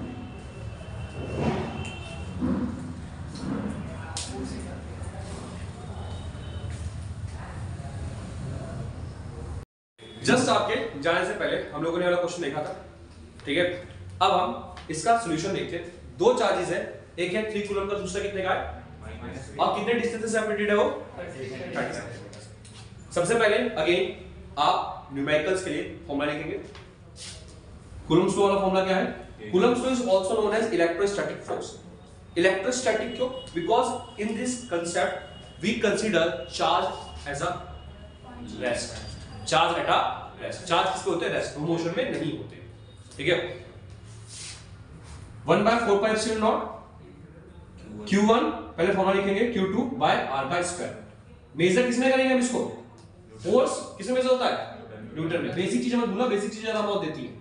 Just आपके जाने से पहले हम लोगों ने वाला क्वेश्चन देखा था, ठीक है? अब हम इसका सॉल्यूशन देखते हैं। दो चार्जेस है, एक है 3 कूलम का, दूसरा कितने का है? और कितने डिस्टेंस से सेपरेटेड है वो? 30। सबसे पहले अगेन आप न्यूमेरिकल्स के लिए फॉर्मूला लिखेंगे। कूलम्ब्स लॉ वाला फॉर्मूला क्या है? Coulomb's law is also known as electrostatic force. Electrostatic क्यों? Because in this concept we consider charge as a rest. Charge at a rest. Charge किसके होते हैं? रेस्ट, मोशन में नहीं होते, ठीक है? 1/4πε0 Q1 पहले फॉर्मूला लिखेंगे, Q2 by r/2। मेजर किसमें करेंगे हम इसको? फोर्स किसमें मेजर होता है? न्यूटन में। बेसिक चीजें मत भूलना, बेसिक चीजें ज्यादा बहुत देती है।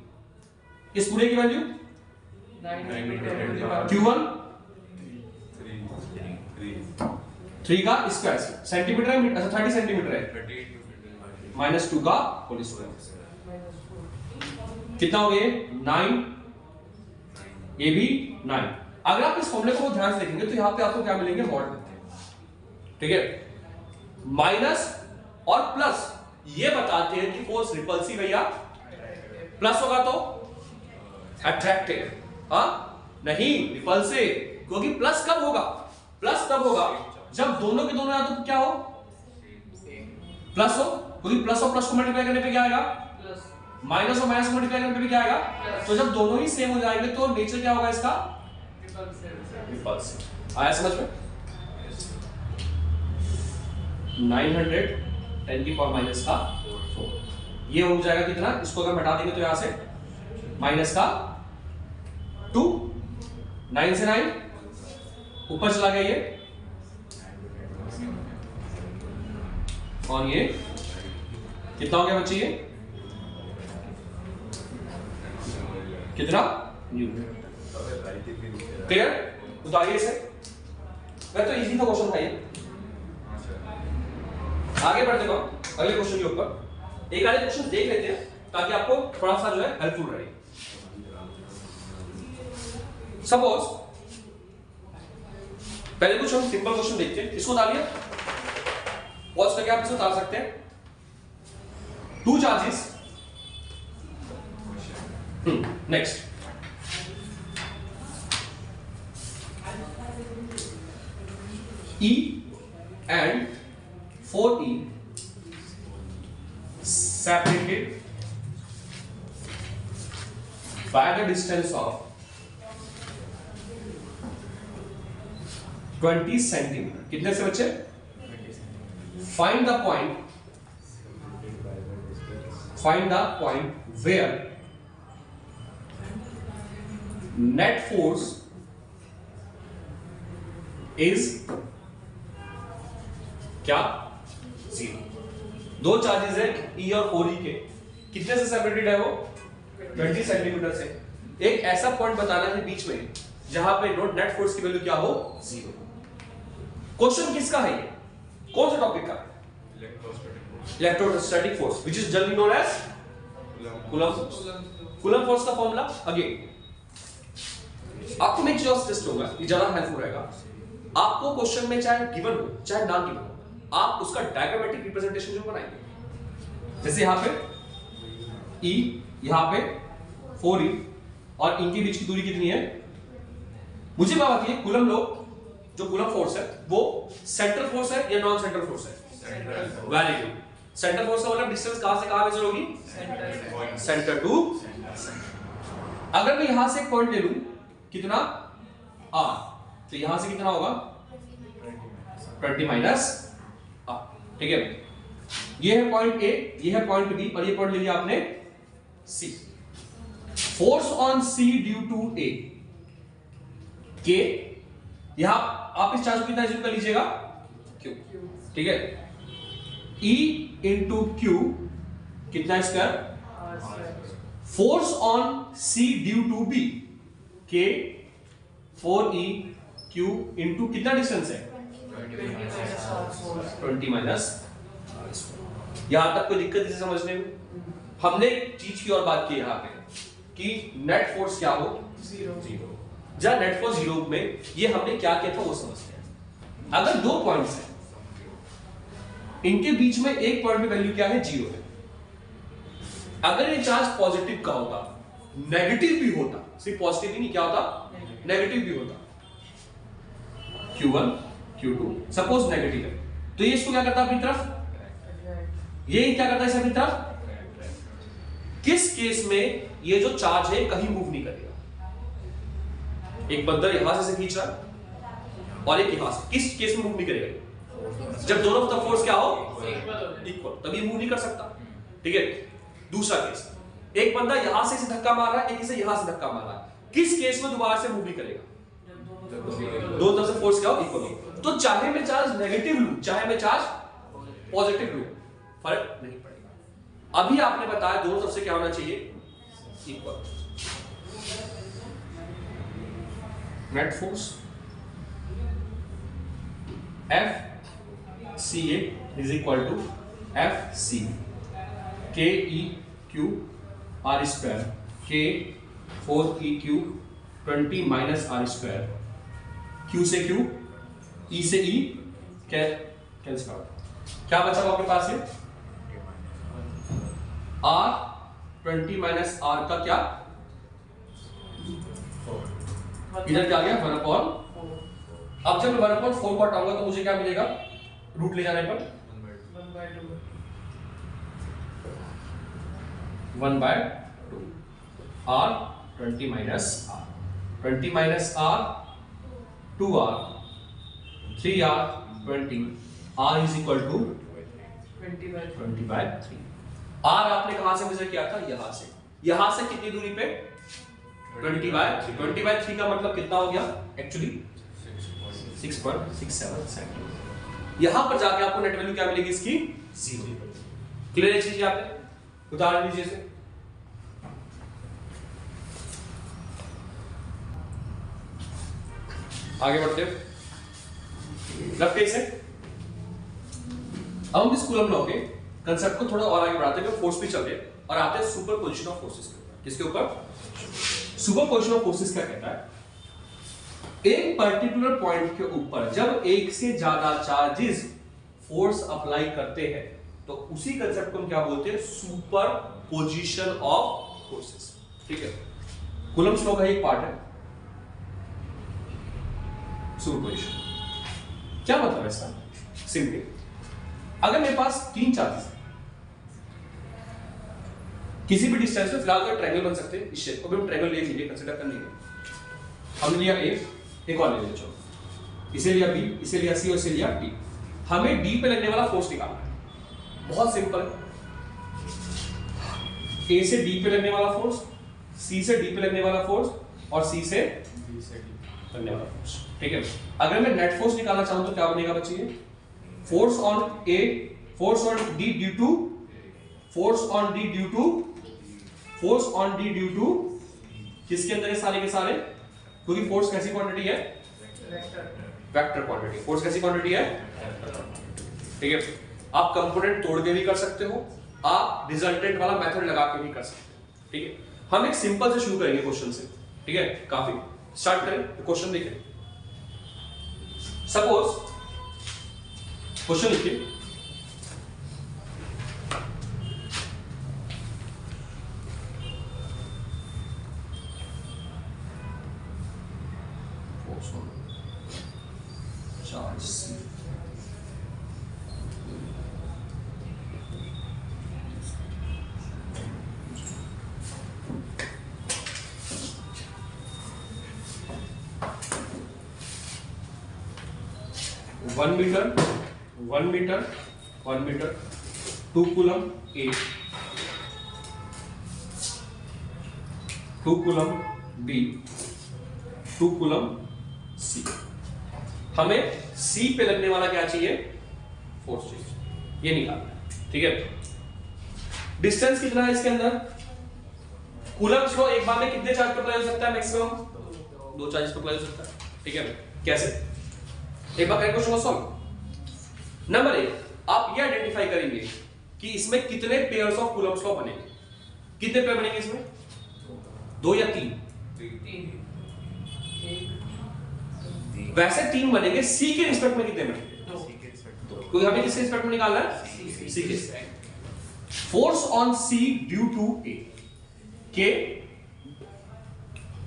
इस पूरे की वैल्यू Q1 3 का स्क्वायर सेंटीमीटर है, अच्छा 30 सेंटीमीटर है, -2 का होल स्क्वायर। कितना हो गया? 9। ये भी 9। अगर आप इस फॉर्मूले को ध्यान से देखेंगे तो यहां पे आपको क्या मिलेंगे? मॉड मिलते हैं, ठीक है? माइनस और प्लस ये बताते हैं कि फोर्स रिपल्सिव है या प्लस होगा तो अट्रैक्टिव, हाँ नहीं रिपल्सिव। क्योंकि प्लस कब होगा? प्लस तब होगा जब दोनों के दोनों या तो क्या हो? प्लस हो, क्योंकि प्लस और प्लस को मल्टीप्लाई करने पे क्या आएगा? प्लस। माइनस और माइनस को मल्टीप्लाई करने पे भी क्या आएगा? तो जब दोनों ही सेम हो जाएंगे तो नेचर क्या होगा इसका? रिपल्सिव। आया समझ में? 910 की पावर माइनस का 4। ये हो जाएगा कितना? इसको अगर हटा देंगे तो यहां से माइनस का 2, 9 से 9 ऊपर चला गया ये, और ये कितना हो गया बच्चे? ये कितना? न्यूटन। क्लियर? उतारिए इसे। वह तो इजी था क्वेश्चन था ये। आगे बढ़ते हैं अगले क्वेश्चन के ऊपर। एक आधे क्वेश्चन देख लेते हैं ताकि आपको थोड़ा सा जो है हेल्पफुल रहे। सपोज पहले कुछ हम सिंपल क्वेश्चन देखते हैं, इसको उतारिए, पॉज करके आप इसे उतार सकते हैं। 2 charges, next E and 4E separated by the distance of 20 centimetre. कितने से बच्चे? Find the point where net force is क्या? 0। दो चार्जेस है E और 4E के, कितने से सेपरेटेड है वो? 20 सेंटीमीटर से। एक ऐसा पॉइंट बताना है बीच में जहां पे नेट फोर्स की वैल्यू क्या हो? 0। क्वेश्चन किसका है ये? कौन सा टॉपिक का? Electrostatic force which is generally known as Coulomb force. Coulomb force का फॉर्मूला अगेन आपको मैं एक चीज सजेस्ट करूंगा, ये ज्यादा हेल्पफुल रहेगा। आपको क्वेश्चन में चाहे गिवन हो चाहे नॉन गिवन हो, आप उसका डायग्रामेटिक रिप्रेजेंटेशन जो बनाएंगे, जैसे यहां पे E, यहां पे 4E और इनके बीच की दूरी कितनी है? मुझे बात बताइए, कूलम्ब लो जो कूलम्ब फोर्स है वो सेंट्रल फोर्स है या नॉन सेंट्रल फोर्स है? Very good. सेंट्रल फोर्स का मतलब डिस्टेंस कहां से कहां मेजर होगी? Centre to. अगर मैं यहां से एक पॉइंट ले लूं, कितना? R, तो यहां से कितना होगा? 20 माइनस R। ठीक है, ये है पॉइंट A, ये है पॉइंट B और ये पॉइंट ले लिया आपने C। Force on C due to A K, यहां आप इस चार्ज को कितना एज्यूम कर लीजिएगा? Q। ठीक है, E इंटू Q कितना square? Force on C due to B K 4E Q into कितना डिस्टेंस है? 20 माइनस। यहां तक कोई दिक्कत इसे समझने में? हमने एक चीज की और बात की यहां पे कि नेट फोर्स क्या हो? 0। जहां नेट फोर्स 0 में ये हमने क्या किया था वो समझते हैं। अगर दो पॉइंट्स हैं, इनके बीच में एक पॉइंट में वैल्यू क्या है? 0 है। अगर ये चार्ज पॉजिटिव का होता, नेगेटिव भी होता, सिर्फ पॉजिटिव ही नहीं, क्या होता? नेगेटिव भी होता। Q1 Q2 सपोज नेगेटिव है, तो ये इसको क्या करता अपनी तरफ? ये क्या करता है इसे अपनी तरफ? किस केस में ये जो चार्ज है कहीं मूव नहीं करेगा? एक बंदर यहां से खींच रहा है और एक यहां से, किस केस में मूव नहीं करेगा? जब दोनों तरफ फोर्स क्या हो? इक्वल, तभी मूव नहीं कर सकता। ठीक है, दूसरा केस, एक बंदा यहां से इसे धक्का मार रहा है, एक इसे यहां से धक्का मार रहा है, किस केस में दोबारा से मूव नहीं करेगा? दोनों तरफ से फोर्स क्या हो? इक्वल हो। तो चाहे मैं चार्ज नेगेटिव लूं चाहे मैं चार्ज पॉजिटिव लूं, फर्क नहीं पड़ेगा। अभी आपने बताया दोनों तरफ से क्या होना चाहिए? Equal. Net force FCA is equal to FC KEQ R square K 4EQ 20 minus R square, Q से Q, E से E कैंसिल आउट। क्या बचा आपके पास? ये R 20 माइनस R का क्या? इधर क्या आ गया? 1/4। अब जब 1/4 को हटाऊंगा तो मुझे क्या मिलेगा? रूट ले जाने पर 1/2 R 20 minus R 20 minus R 2R 3R 20 R is equal to 20/3। R आपने कहां से मेजर किया था? यहां से कितनी दूरी पे? 20/3। 20/3 का मतलब कितना हो गया? Actually 6.67 centimetre. यहां पर जाके आपको नेट वैल्यू क्या मिलेगी इसकी? 0। क्लियर है चीज? आपने उदाहरण लीजिए इसे, आगे बढ़ते हैं। लेफ्ट केस है। अब हम इस कूलम्ब लॉ के कंसेप्ट को थोड़ा और आगे बढ़ाते हैं, फोर्स पे चल रहे हैं और आते हैं सुपरपोजिशन ऑफ फोर्सेस के ऊपर। किसके ऊपर? सुपरपोजिशन ऑफ फोर्सेस क्या कहता है? एक पर्टिकुलर पॉइंट के ऊपर जब एक से ज्यादा चार्जेस फोर्स अप्लाई करते हैं तो उसी कंसेप्ट को हम क्या बोलते हैं? Superposition of forces. ठीक है, कूलम्ब लॉ का एक पार्ट है सुपरपोजिशन। क्या मतलब है इसका? सिंपली, अगर मेरे पास 3 चार्जेस हैं किसी भी डिस्टेंस पे, फिलहाल तो ट्रायंगल बन सकते हैं इस शेप को भी हम ट्रायंगल ले लीजिए, कंसीडर कर लेंगे। हमने लिया एक और ले लिया। चलो इसे लिया बी, इसे लिया सी और इसे लिया डी। हमें डी पे लगने वाला फोर्स निकालना है, बहुत सिंपल है। ए से डी पे लगने वाला फोर्स, सी से डी पे लगने वाला फोर्स और सी से डी से डी लगने वाला फोर्स, ठीक है। अगर मैं नेट फोर्स निकालना चाहूं तो क्या बनेगा बच्चे? Force on A, force on D due to, force on D due to, force on D due to किसके अंदर है सारे के सारे? क्योंकि फोर्स कैसी क्वांटिटी है? Vector quantity. फोर्स कैसी क्वांटिटी है? ठीक है। आप कंपोनेंट तोड़ के भी कर सकते हो, आप रिजल्टेंट वाला मेथड लगा के भी कर सकते हो, ठीक है। हम एक सिंपल से शुरू करेंगे क्वेश्चन से, ठीक है। काफी स्टार्ट करें, क्वेश्चन देखिए। सपोज क्वेश्चन लिखिए, charge C, one metre 2 coulomb A, 2 coulomb B, 2 coulomb C। हमें C पे लगने वाला क्या चाहिए? फोर्स चाहिए, ये निकालना है, ठीक है। डिस्टेंस कितना है इसके अंदर? कूलम्स लॉ एक बार में कितने चार्ज पर अप्लाई हो सकता है? मैक्सिमम 2 चार्ज पर अप्लाई हो सकता है, ठीक है। कैसे? एक बार क्वेश्चन को सॉल्व। नंबर 1, आप ये आइडेंटिफाई करेंगे कि इसमें कितने पेयर्स ऑफ कूलम्स लॉ बनेंगे। कितने पेयर बनेंगे इसमें? 2 या 3? वैसे 3 बनेंगे। सी के रिस्पेक्ट में कितने बनेंगे? 2। क्योंकि हमें किसके रिस्पेक्ट में निकालना है? सी के। Force on C due to A K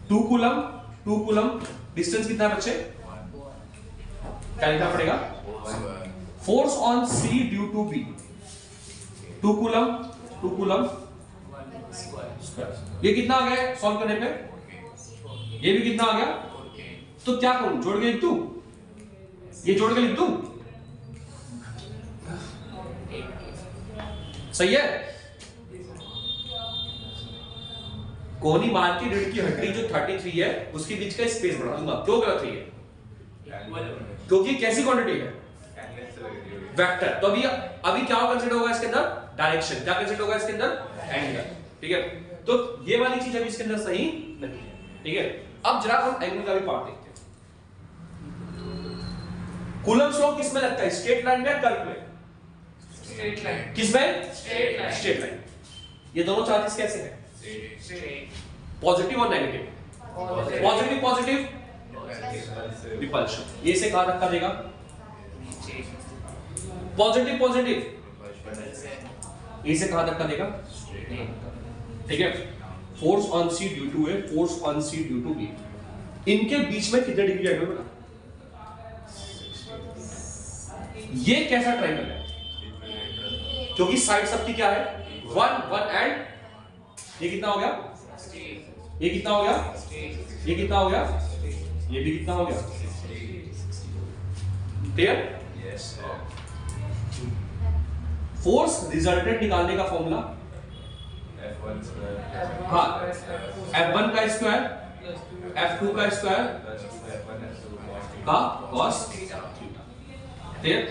2 coulomb, distance कितना है बच्चे? क्या लिखना पड़ेगा? Force on C due to B 2 coulomb, ये कितना आ गया सॉल्व करने पे? ये भी कितना आ गया? तो क्या करूं, जोड़ के लिख दूं? ये जोड़ के लिख दूं? सही है। कोहनी मार की रीढ़ की हड्डी जो 33 है उसके बीच का स्पेस बढ़ा दूंगा। क्यों गलत है ये? क्योंकि कैसी क्वांटिटी है? वेक्टर। तो अभी क्या कंसीडर होगा इसके अंदर? डायरेक्शन। क्या कंसीडर होगा इसके अंदर? एंगल, ठीक है। तो ये वाली चीज अभी इसके अंदर सही नहीं है, ठीक है। अब जरा हम एंगल का भी पार्ट देखते हैं। कूलम्स लॉ किस में लगता है? स्ट्रेट लाइन में, कर्व में? Straight line. किस में? Straight line. ये दोनों चार्जेस कैसे हैं? पॉजिटिव और नेगेटिव। Positive repulsion. ये से कहां धक्का देगा? पॉजिटिव ए से कहां धक्का देगा? ठीक है। Force on C due to A, force on C due to B, इनके बीच में कितने डिग्री एंगल बना? ये कैसा ट्रायंगल है? क्योंकि साइड सबकी क्या है? 1 एंड ये कितना हो गया? ये कितना हो गया? ये कितना हो गया? ये भी कितना हो गया? क्लियर? फोर्स रिजल्टेंट निकालने का फॉर्मूला हाँ, F1 का स्क्वायर F2 का स्क्वायर का cos थीटा। क्लियर?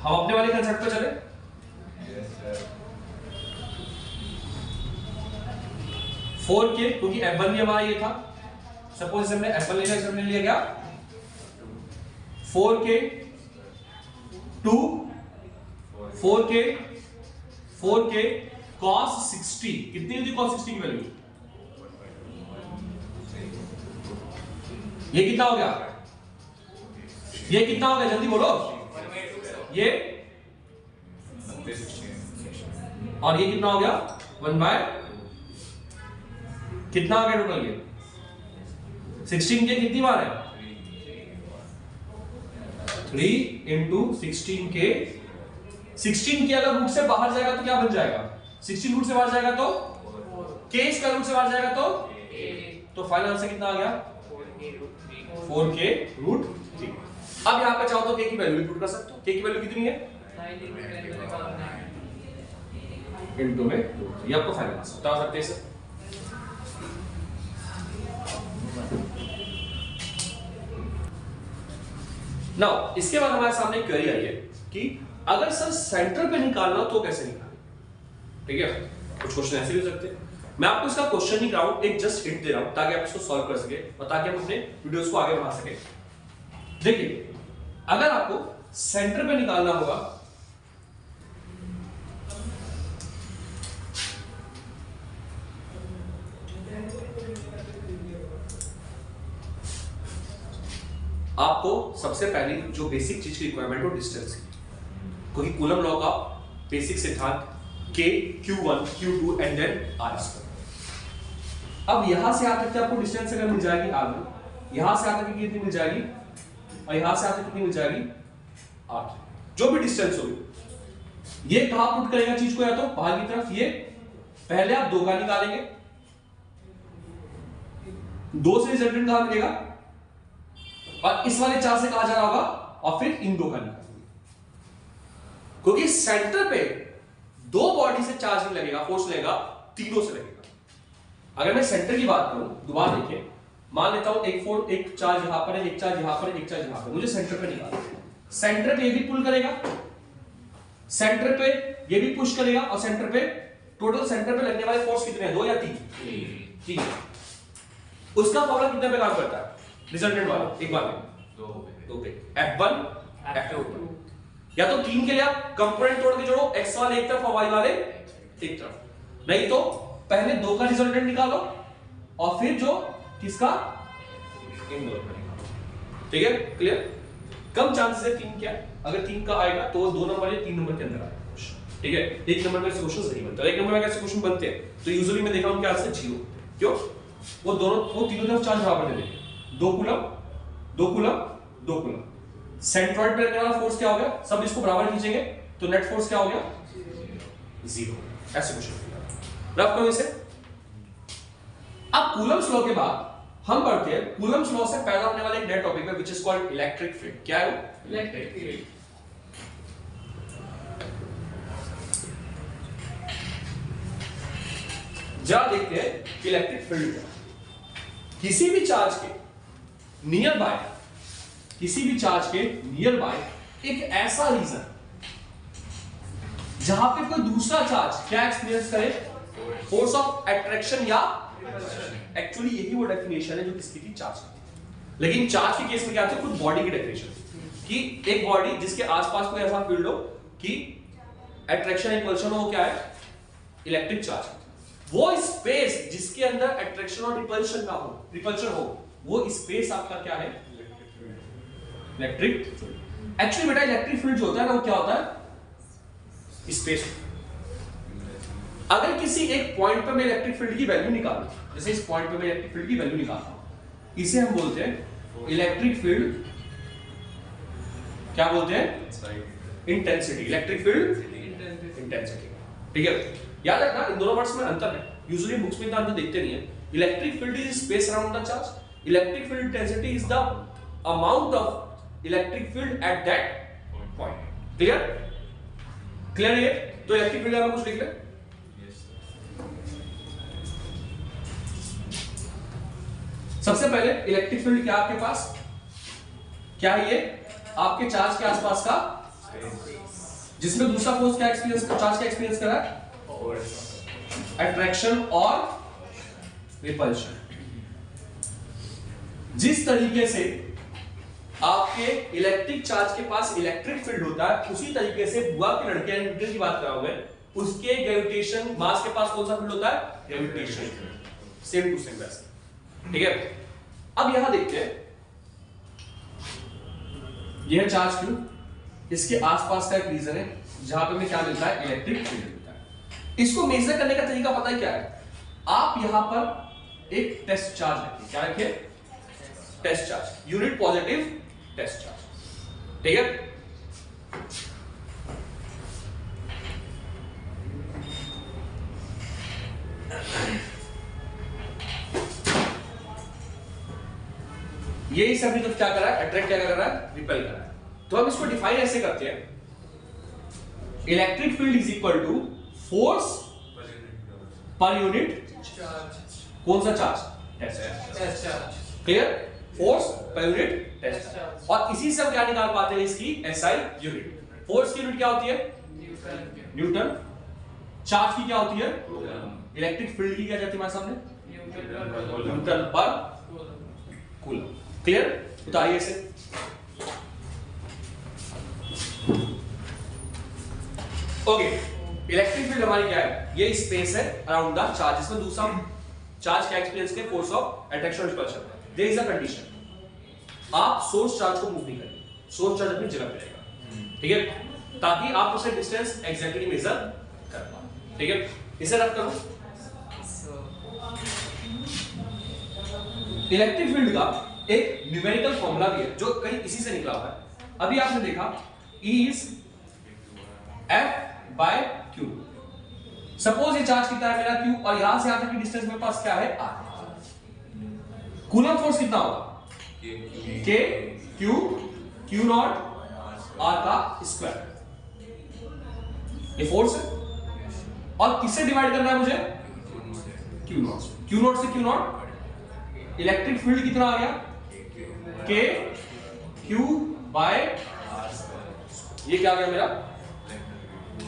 हम अपने वाले कंसेप्ट पे चले। फोर के, क्योंकि F1 भी हमारा ये था। सपोज हमने F1 ले लिया, हमने लिया क्या? 4k 2 4k cos 60। कितनी होती cos 60 की वैल्यू? ये कितना हो गया? ये कितना हो गया? जल्दी बोलो। ये और ये कितना हो गया? 1 बाय कितना आ गया टोटल? ये 16 के कितनी बार है? 3 इंटू 16 के। 16 के अगर रूट से बाहर जाएगा तो क्या बन जाएगा? 16 रूट से बाहर जाएगा तो k स्क्वायर रूट से बाहर जाएगा तो फाइनल आंसर कितना आ गया? 4k root 3। अब यहाँ पे चाहो तो k की वैल्यू भी पुट कर सकते हो। k की वैल्यू कितनी है 90 इनटू में ये आपको फाइनल आंसर बता सकते हैं सर। नाउ इसके बाद हमारे सामने एक क्वेरी आई है कि अगर सर सेंटर पे निकालना हो तो कैसे निकालें। ठीक है, कुछ क्वेश्चन ऐसे भी हो सकते हैं। मैं आपको इसका क्वेश्चन नहीं कराऊं, एक जस्ट हिंट दे रहा हूं ताकि आप इसको सॉल्व कर सके और ताकि हम अपने वीडियोस को आगे बढ़ा सके। देखिए, अगर आपको सेंटर पे निकालना होगा आपको सबसे पहली जो बेसिक चीज की रिक्वायरमेंट हो डिस्टेंस की, क्योंकि कूलम लॉ का बेसिक सिद्धांत k q1 q2 and then r²। अब यहां से यहां तक आपको डिस्टेंस अगर मिल जाएगी r1, यहां से यहां तक कितनी मिल जाएगी और यहां से यहां तक कितनी मिल जाएगी r, जो भी डिस्टेंस होगी ये कहां पुट करेगा चीज को, या तो बाहर की तरफ। ये पहले आप 2 का निकालेंगे, 2 से रिजल्टेंट कहां मिलेगा और इस वाले 4 से कहा जा रहा होगा और फिर इन 2 का निकालेंगे, क्योंकि सेंटर पे 2 बॉडी से चार्ज नहीं लगेगा, फोर्स लगेगा तीनों से लगेगा। अगर मैं सेंटर की बात करूं, दोबारा देखिए, मान लेता हूं एक चार्ज यहां पर है, एक चार्ज यहां पर है, एक चार्ज यहां पर, मुझे सेंटर पे निकालना है। सेंटर पे ये भी पुल करेगा, सेंटर पे ये भी पुश करेगा और सेंटर पे टोटल सेंटर पे लगने वाले फोर्स कितने हैं, 2 या 3? उसका फॉर्मूला कितने पे काम करता है रिजल्टेंट वाला, एक बार में 2 पे F1 F2, या तो 3 के लिए आप कंपोनेंट तोड़ के जोड़ो, x वाले एक तरफ और y वाले एक तरफ, नहीं तो पहले 2 का रिजल्टेंट निकालो और फिर जो किसका इन 2 का निकालो। ठीक है, क्लियर? कम चांसेस है 3 क्या, अगर 3 का आएगा तो 2 नंबर या 3 नंबर के अंदर आएगा क्वेश्चन। ठीक है, 1 नंबर में ऐसे क्वेश्चंस नहीं बनते, 1 नंबर में कैसे क्वेश्चन बनते हैं तो यूजुअली मैं देखा हूं कि आंसर 0। क्यों? वो तीनों तरफ चार्ज बराबर दे देंगे, 2 कूलम 2 कूलम 2 कूलम। सेंट्रॉइड पे लगने वाला फोर्स क्या हो गया, सब इसको बराबर खींचेंगे तो नेट फोर्स क्या हो गया 0। ऐसे क्वेश्चन रफ करो इसे। अब कूलम्स लॉ के बाद हम बढ़ते हैं कूलम्स लॉ से पैदा होने वाले एक नए टॉपिक पे, which is called electric field. क्या है वो? Electric field. जरा देखते हैं इलेक्ट्रिक फील्ड क्या। किसी भी चार्ज के नियर बाय एक ऐसा रीजन जहां पे कोई दूसरा चार्ज क्या एक्सपीरियंस करे, फोर्स ऑफ अट्रैक्शन या एक्चुअली यही वो डेफिनेशन है जो किसकी थी, चार्ज की। लेकिन चार्ज के केस में क्या था, खुद बॉडी की डेफिनेशन कि एक बॉडी जिसके आसपास कोई ऐसा फील्ड हो कि अट्रैक्शन इम्पल्शन हो, क्या है इलेक्ट्रिक चार्ज। वो स्पेस जिसके अंदर अट्रैक्शन और रिपल्शन हो वो स्पेस आपका क्या है, इलेक्ट्रिक फील्ड। एक्चुअली बेटा इलेक्ट्रिक फील्ड जो होता है ना वो क्या होता है, स्पेस। अगर किसी एक पॉइंट पे मैं इलेक्ट्रिक फील्ड की वैल्यू निकालूं, जैसे इस पॉइंट पे मैं इलेक्ट्रिक फील्ड की वैल्यू निकालता हूं, इसे हम बोलते हैं इलेक्ट्रिक फील्ड, क्या बोलते हैं, इंटेंसिटी। Electric field intensity. ठीक है, याद रखना इन दोनों वर्ड्स में अंतर है, यूजुअली बुक्स में इतना अंतर देखते नहीं है। Electric field is space around the charge, electric field intensity is the amount of electric field at that point. Clear? Clear है? तो इलेक्ट्रिक फील्ड का कुछ लिख ले। सबसे पहले इलेक्ट्रिक फील्ड क्या आपके पास, क्या है ये, आपके चार्ज के आसपास का जिसमें दूसरा फोर्स क्या एक्सपीरियंस, चार्ज का एक्सपीरियंस कर रहा है, अट्रैक्शन और रिपल्शन। जिस तरीके से आपके इलेक्ट्रिक चार्ज के पास इलेक्ट्रिक फील्ड होता है, उसी तरीके से बुआ के लड़के न्यूटन की बात कर रहा हूं मैं, उसके ग्रेविटेशन मास के पास कौन सा फील्ड होता है, ग्रेविटेशन। सेम टू सेम वैसे। ठीक है, अब यहां देखते हैं, यह चार्ज क्यों, इसके आसपास का एक रीजन है जहां पे हमें क्या मिलता है, इलेक्ट्रिक फील्ड मिलता है। इसको मेजर करने का तरीका पता है क्या है, आप यहां पर एक टेस्ट चार्ज रखिए, क्या रखिए, test charge, unit positive test charge. ठीक है, ये इस अपनी तरफ क्या कर रहा है, अट्रैक्ट क्या कर रहा है, रिपेल कर रहा है। तो हम इसको डिफाइन ऐसे करते हैं, electric field is equal to force per unit charge, कौन सा charge, test charge, clear, force per unit test test charge. और इसी से हम क्या निकाल पाते हैं, इसकी एसआई यूनिट। फोर्स की यूनिट क्या होती है, न्यूटन, न्यूटन, चार्ज की क्या होती है, इलेक्ट्रिक फील्ड की क्या जाती है हमारे सामने, न्यूटन पर कूलम। क्लियर, उतारिए इसे। ओके, इलेक्ट्रिक फील्ड हमारी क्या है, ये स्पेस है अराउंड द चार्ज, इसमें दूसरा चार्ज क्या एक्सपीरियंस के, फोर्स ऑफ अट्रैक्शन और repulsion. There is a condition, आप सोर्स चार्ज को मूव नहीं करेंगे, सोर्स चार्ज अपनी जगह पे रहेगा, ठीक है, ताकि आप उसे डिस्टेंस एग्जैक्टली मेजर कर पाए, ठीक है। इसे रख करो, इलेक्ट्रिक फील्ड का एक न्यूमेरिकल फॉर्मूला भी है जो कहीं इसी से निकला हुआ है। अभी आपने देखा E is F by Q। Suppose ये चार्ज कितना है मेरा Q और यहां से यहां तक की डिस्टेंस मेरे पास क्या है R। कूलम फोर्स कितना होगा, K Q Q not R का स्क्वायर, ये फोर्स है और किससे डिवाइड करना है मुझे, Q नॉट से। Q नॉट से Q नॉट, इलेक्ट्रिक फील्ड कितना आ गया, K Q बाय ये क्या आ गया मेरा,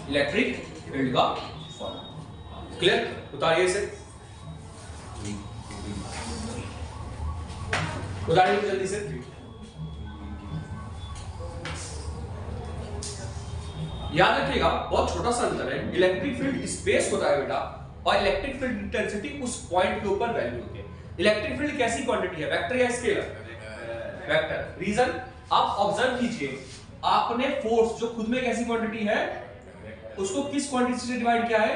इलेक्ट्रिक फील्ड का फॉर्मूला। क्लियर, उतारिए इसे, उतारिए जल्दी से। याद रखिएगा बहुत छोटा सा अंतर है, इलेक्ट्रिक फील्ड स्पेस होता है बेटा और इलेक्ट्रिक फील्ड इंटेंसिटी उस पॉइंट के ऊपर वैल्यू होती है। इलेक्ट्रिक फील्ड कैसी क्वांटिटी है, वेक्टर या स्केलर, वेक्टर। रीजन, आप ऑब्जर्व कीजिए, आपने फोर्स जो खुद में कैसी क्वांटिटी है उसको किस क्वांटिटी से डिवाइड किया है,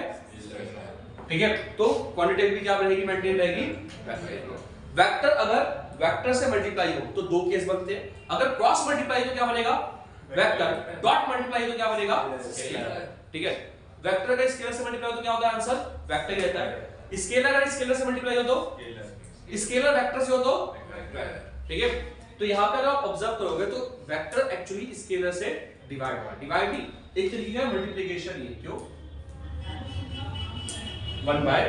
ठीक है, तो क्वांटिटी भी क्या रहेगी, मेंटेन रहेगी, वेक्टर। अगर वेक्टर से मल्टीप्लाई हो तो दो केस बनते हैं, अगर क्रॉस मल्टीप्लाई तो क्या बनेगा, वेक्टर, डॉट मल्टीप्लाई तो क्या बनेगा, स्केलर, ठीक है। वेक्टर अगर स्केलर से मल्टीप्लाई हो तो क्या होता है, आंसर वेक्टर ही रहता है। स्केलर अगर स्केलर से मल्टीप्लाई हो तो स्केलर वेक्टर से हो तो वेक्टर, ठीक है। तो यहां पे अगर आप ऑब्जर्व करोगे तो वेक्टर एक्चुअली स्केलर से डिवाइड हुआ, डिवाइड भी एक तरीके का मल्टीप्लिकेशन ही है, क्यों, 1 बाय,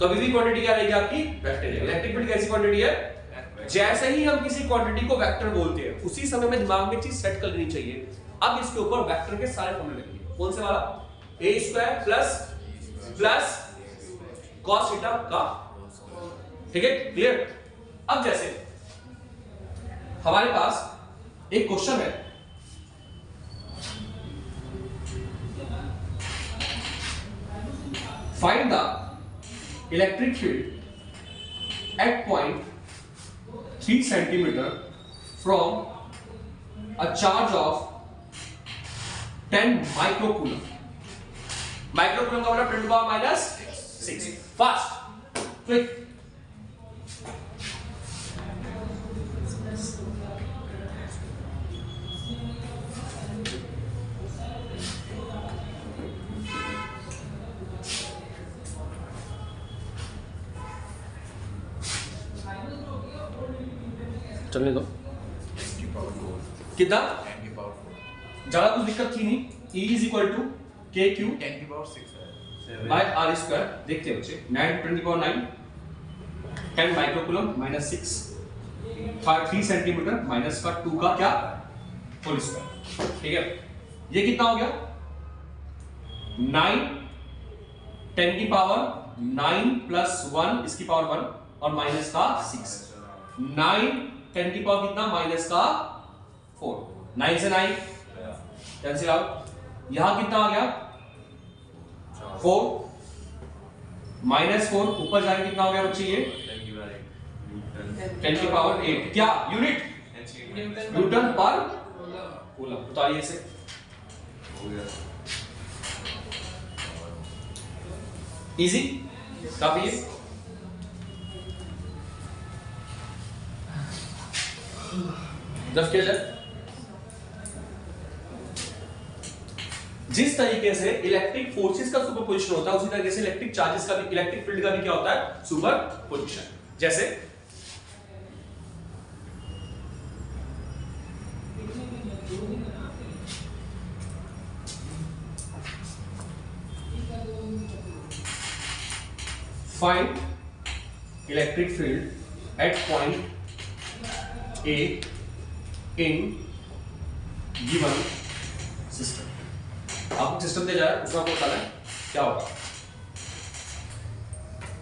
तो अभी भी क्वांटिटी क्या रहेगी आपकी, वेक्टर है। इलेक्ट्रिक फील्ड कैसी क्वांटिटी है, जैसे ही हम किसी क्वांटिटी को वेक्टर बोलते हैं उसी समय में दिमाग में चीज सेट कर लेनी चाहिए। अब इसके ऊपर वेक्टर के सारे फॉर्मूले लिखिए, कौन से वाला, a square plus cos theta का, ठीक है, क्लियर। अब जैसे हमारे पास एक क्वेश्चन है, find the electric field at point 3 centimetre from a charge of 10 microcoulomb. Microcoulomb का मतलब 10 to the minus 6। Fast, quick. चलने दो, कितना, ज्यादा कुछ दिक्कत थी नहीं। E is equal to K Q 10 की पावर 6 by R square। देखते हैं बच्चे, 9 10 की power 9, 10 microcoulomb minus 6, 3 centimetre minus का 2 का क्या, होल स्क्वायर, ठीक है। ये कितना हो गया, 9 10 की पावर 9 प्लस 1 इसकी पावर 1 और माइनस का 6, 9 10 की पावर कितना, माइनस का 4, 9 से 9 कैंसिल आउट, यहां कितना आ गया 4 माइनस 4, ऊपर जाके कितना हो गया बच्चे, ये 10 की पावर 8, क्या यूनिट, न्यूटन पर कूलम। उतारिए इसे, इजी, काफी है। जब क्या जाए, जिस तरीके से इलेक्ट्रिक फोर्सेस का सुपरपोजिशन होता है उसी तरीके से इलेक्ट्रिक चार्जेस का भी, इलेक्ट्रिक फील्ड का भी क्या होता है, सुपरपोजिशन। जैसे Find electric field at point A in given system. आपको सिस्टम दिया जाए, उसमें आपको बताना है क्या होगा।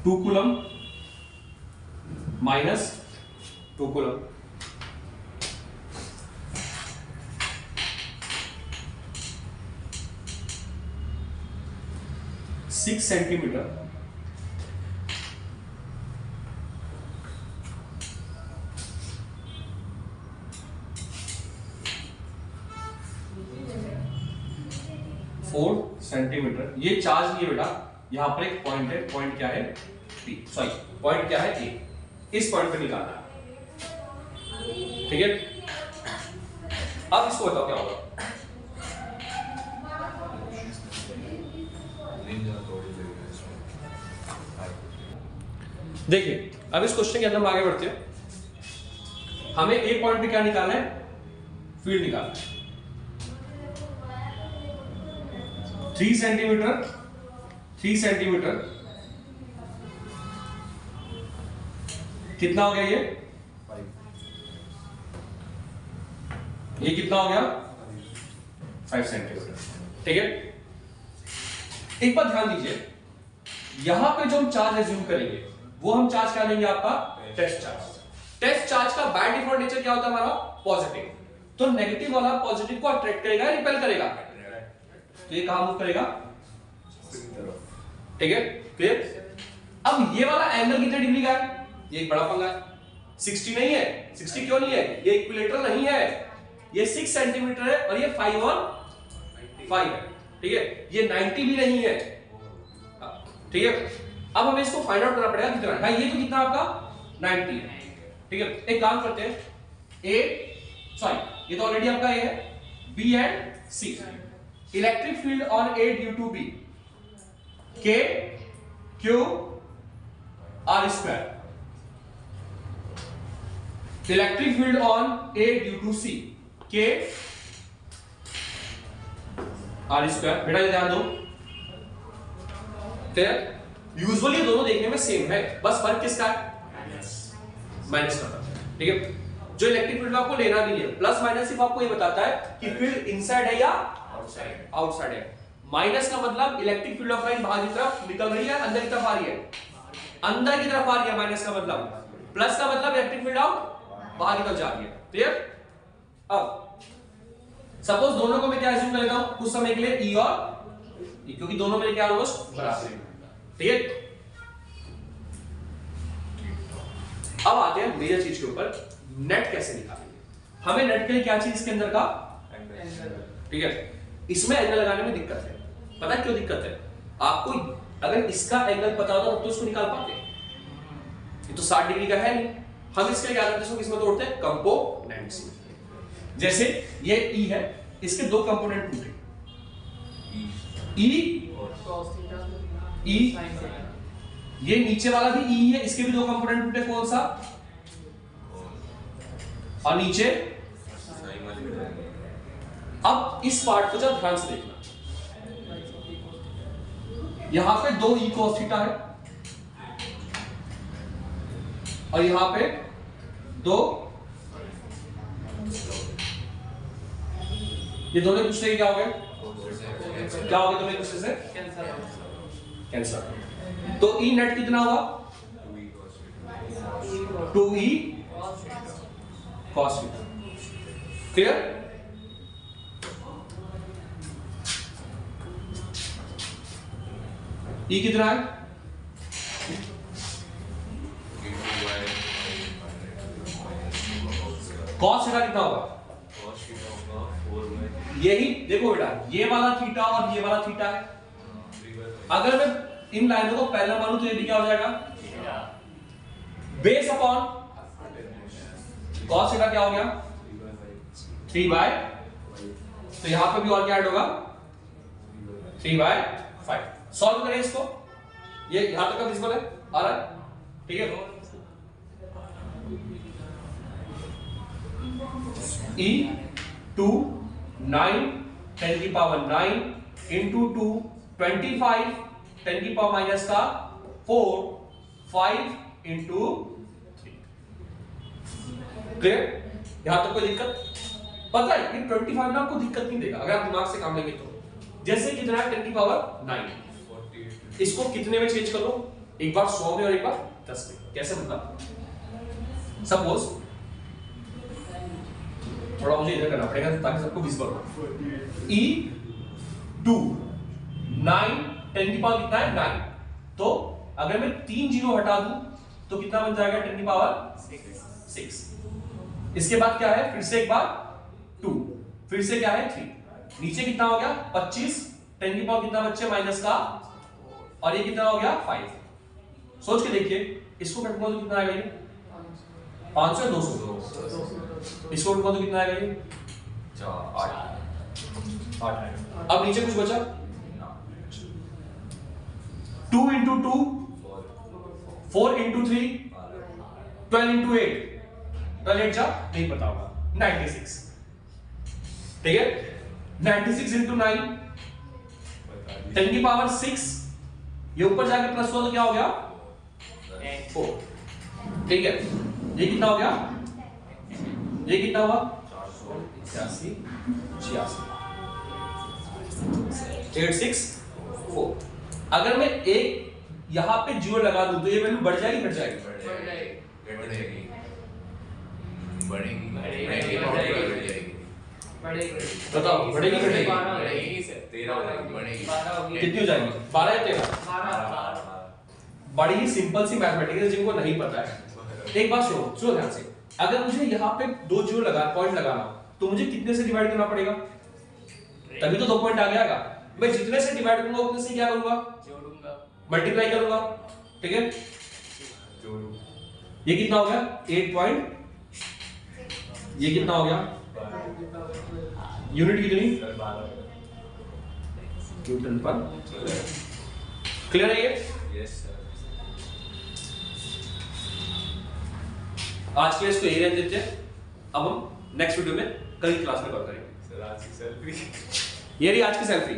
2 coulomb minus 2 coulomb, 6 centimetre centimetre. ये चार्ज नहीं है बेटा, यहां पर एक पॉइंट है, पॉइंट क्या है P, सॉरी पॉइंट क्या है A, इस पॉइंट पे निकालना है, ठीक है। अब इसको बताओ क्या होगा। देखिए अब इस क्वेश्चन के अंदर हम आगे बढ़ते हैं। हमें एक पॉइंट पे क्या निकालना है, फील्ड निकालना है। 3 सेंटीमीटर 3 सेंटीमीटर कितना हो गया ये कितना हो गया 5 सेंटीमीटर, ठीक है। एक बात ध्यान दीजिए, यहां पे जो हम चार्ज एज्यूम करेंगे वो हम चार्ज क्या लेंगे, आपका टेस्ट चार्ज। टेस्ट चार्ज का बाय डिफॉल्ट नेचर क्या होता है हमारा, पॉजिटिव। तो नेगेटिव वाला पॉजिटिव को अट्रैक्ट करेगा, रिपेल करेगा, तो ये कहां मूव करेगा, ठीक है, क्लियर। अब ये वाला एंगल कितने डिग्री का है, ये एक बड़ा पंगा है, 60 नहीं है। 60 क्यों नहीं है, ये इक्विलेटरल नहीं है, ये 6 सेंटीमीटर है और ये 5 और 5 है, ठीक है। ये 90 भी नहीं है, ठीक है। अब हमें इसको फाइंड आउट करना पड़ेगा कितना है। ये तो कितना आपका 90 है, ठीक है। एक काम करते हैं, ए सॉरी ये तो ऑलरेडी आपका ए है, B and C. Electric field on A due to B, K Q R square. Electric field on A due to C, K R square. बेटा ये ध्यान दो, क्लियर। यूजुअली दोनों देखने में सेम है, बस फर्क किसका है, माइनस का, ठीक है। जो इलेक्ट्रिक फील्ड आपको लेना भी है, प्लस माइनस सिर्फ आपको ये बताता है कि फील्ड इनसाइड है या आउटसाइड है। माइनस का मतलब इलेक्ट्रिक फील्ड ऑफ लाइन बाहर की तरफ निकल रही है, अंदर की तरफ आ रही है, अंदर की तरफ आ रही है माइनस का मतलब। प्लस का मतलब इलेक्ट्रिक फील्ड आउट बाहर की तरफ जा रही है, क्लियर। अब सपोज दोनों को मैं क्या एज्यूम कर लेता हूं कुछ समय के लिए, ई और ई, क्योंकि दोनों में क्या ऑलमोस्ट बराबर है, ठीक है। अब आते हैं मेजर चीज के ऊपर, नेट कैसे निकालेंगे। हमें नेट के लिए क्या चीज इसके अंदर का एंगल, ठीक है। इसमें एंगल लगाने में दिक्कत है, पता है क्यों दिक्कत है आपको, अगर इसका एंगल पता होता तो उसको निकाल पाते। ये तो 60 डिग्री का है नहीं, हम इसके लिए क्या करते हैं, किसमें तोड़ते हैं, कंपोनेंट्स में। जैसे ये ई है, इसके दो कंपोनेंट टूटे, ई ई, ये नीचे वाला भी ई है, इसके भी दो कंपोनेंट टूटे, कौन सा, और नीचे। अब इस पार्ट को जरा ध्यान से देखना, यहां पे दो ई cos थीटा है और यहां पे दो, ये दोनों दूसरे के क्या हो गए, क्या हो गए दोनों दूसरे से कैंसर। तो ई नेट कितना हुआ, 2e cos थीटा, क्लियर। ई कितना है, cos थीटा कितना होगा, यही देखो बेटा, ये वाला थीटा और ये वाला थीटा है। अगर मैं इन लाइनों को पहला मानूं तो ये भी क्या हो जाएगा, बेस अपॉन cos थीटा क्या हो गया 3/, तो यहां पे भी और क्या ऐड होगा 3/5। सॉल्व करें इसको, ये यहां तक का विजिबल है, आ रहा है, ठीक है। E 2 9 10 की पावर 9 इंटू 2 25 10 की पावर माइनस का 4 5 इंटू 3। क्लियर? यहां तक कोई दिक्कत? पता है ये 25 ना आपको दिक्कत नहीं देगा अगर आप दिमाग से काम लेंगे तो। जैसे कितना है 10 की पावर 9, इसको कितने में चेंज कर लो? एक बार 100 में और एक बार 10 में। कैसे बता? सपोज थोड़ा मुझे इधर करना पड़ेगा ताकि सबको विजिबल हो। E2 9 10 की पावर कितना है 9, तो अगर मैं 3 जीरो हटा दूं तो कितना बन जाएगा 10 की पावर 6। इसके बाद क्या है? फिर से एक बार 2, फिर से क्या है 3, नीचे कितना हो गया 25 10 की पावर कितना बच्चे माइनस का, और ये कितना हो गया 5। सोच के देखिए इसको कटवा तो कितना आएगा ये 500 200, इसको कटवा तो कितना आएगा ये 8 आएगा। अब नीचे कुछ बचा 2 into 2 4 into 3 12 into 8 12 8 जा नहीं पता होगा 96। ठीक है 96 into 9 10 की पावर 6, ये ऊपर जाके प्लस हुआ तो क्या हो गया 4। ठीक है ये कितना हो गया? ये कितना हुआ 86 864। अगर मैं एक यहां पे जीरो लगा दूं तो ये वैल्यू बढ़ जाएगी घट जाएगी? बताओ बढ़ेगी घटेगी? कितनी हो जाएगी 12 या 13? बड़ी ही सिंपल सी मैथमेटिक्स जिनको नहीं पता है। एक बात सुनो ध्यान से, अगर मुझे यहाँ पे 2 जीरो लगा पॉइंट लगाना तो मुझे कितने से डिवाइड करना पड़ेगा? तभी तो 2 पॉइंट आ जाएगा। मैं जितने से डिवाइड करूंगा उतने से क्या करूंगा? जोड़ूंगा, मल्टीप्लाई करूंगा। ठीक है ये कितना हो गया 8 पॉइंट, ये कितना हो गया यूनिट कितनी न्यूटन पर। क्लियर है ये? Yes sir. आज के लिए इसको यही रहने देते हैं। अब हम नेक्स्ट वीडियो में कल की क्लास में कवर करेंगे। सर आज की सेल्फी ये रही आज की सेल्फी।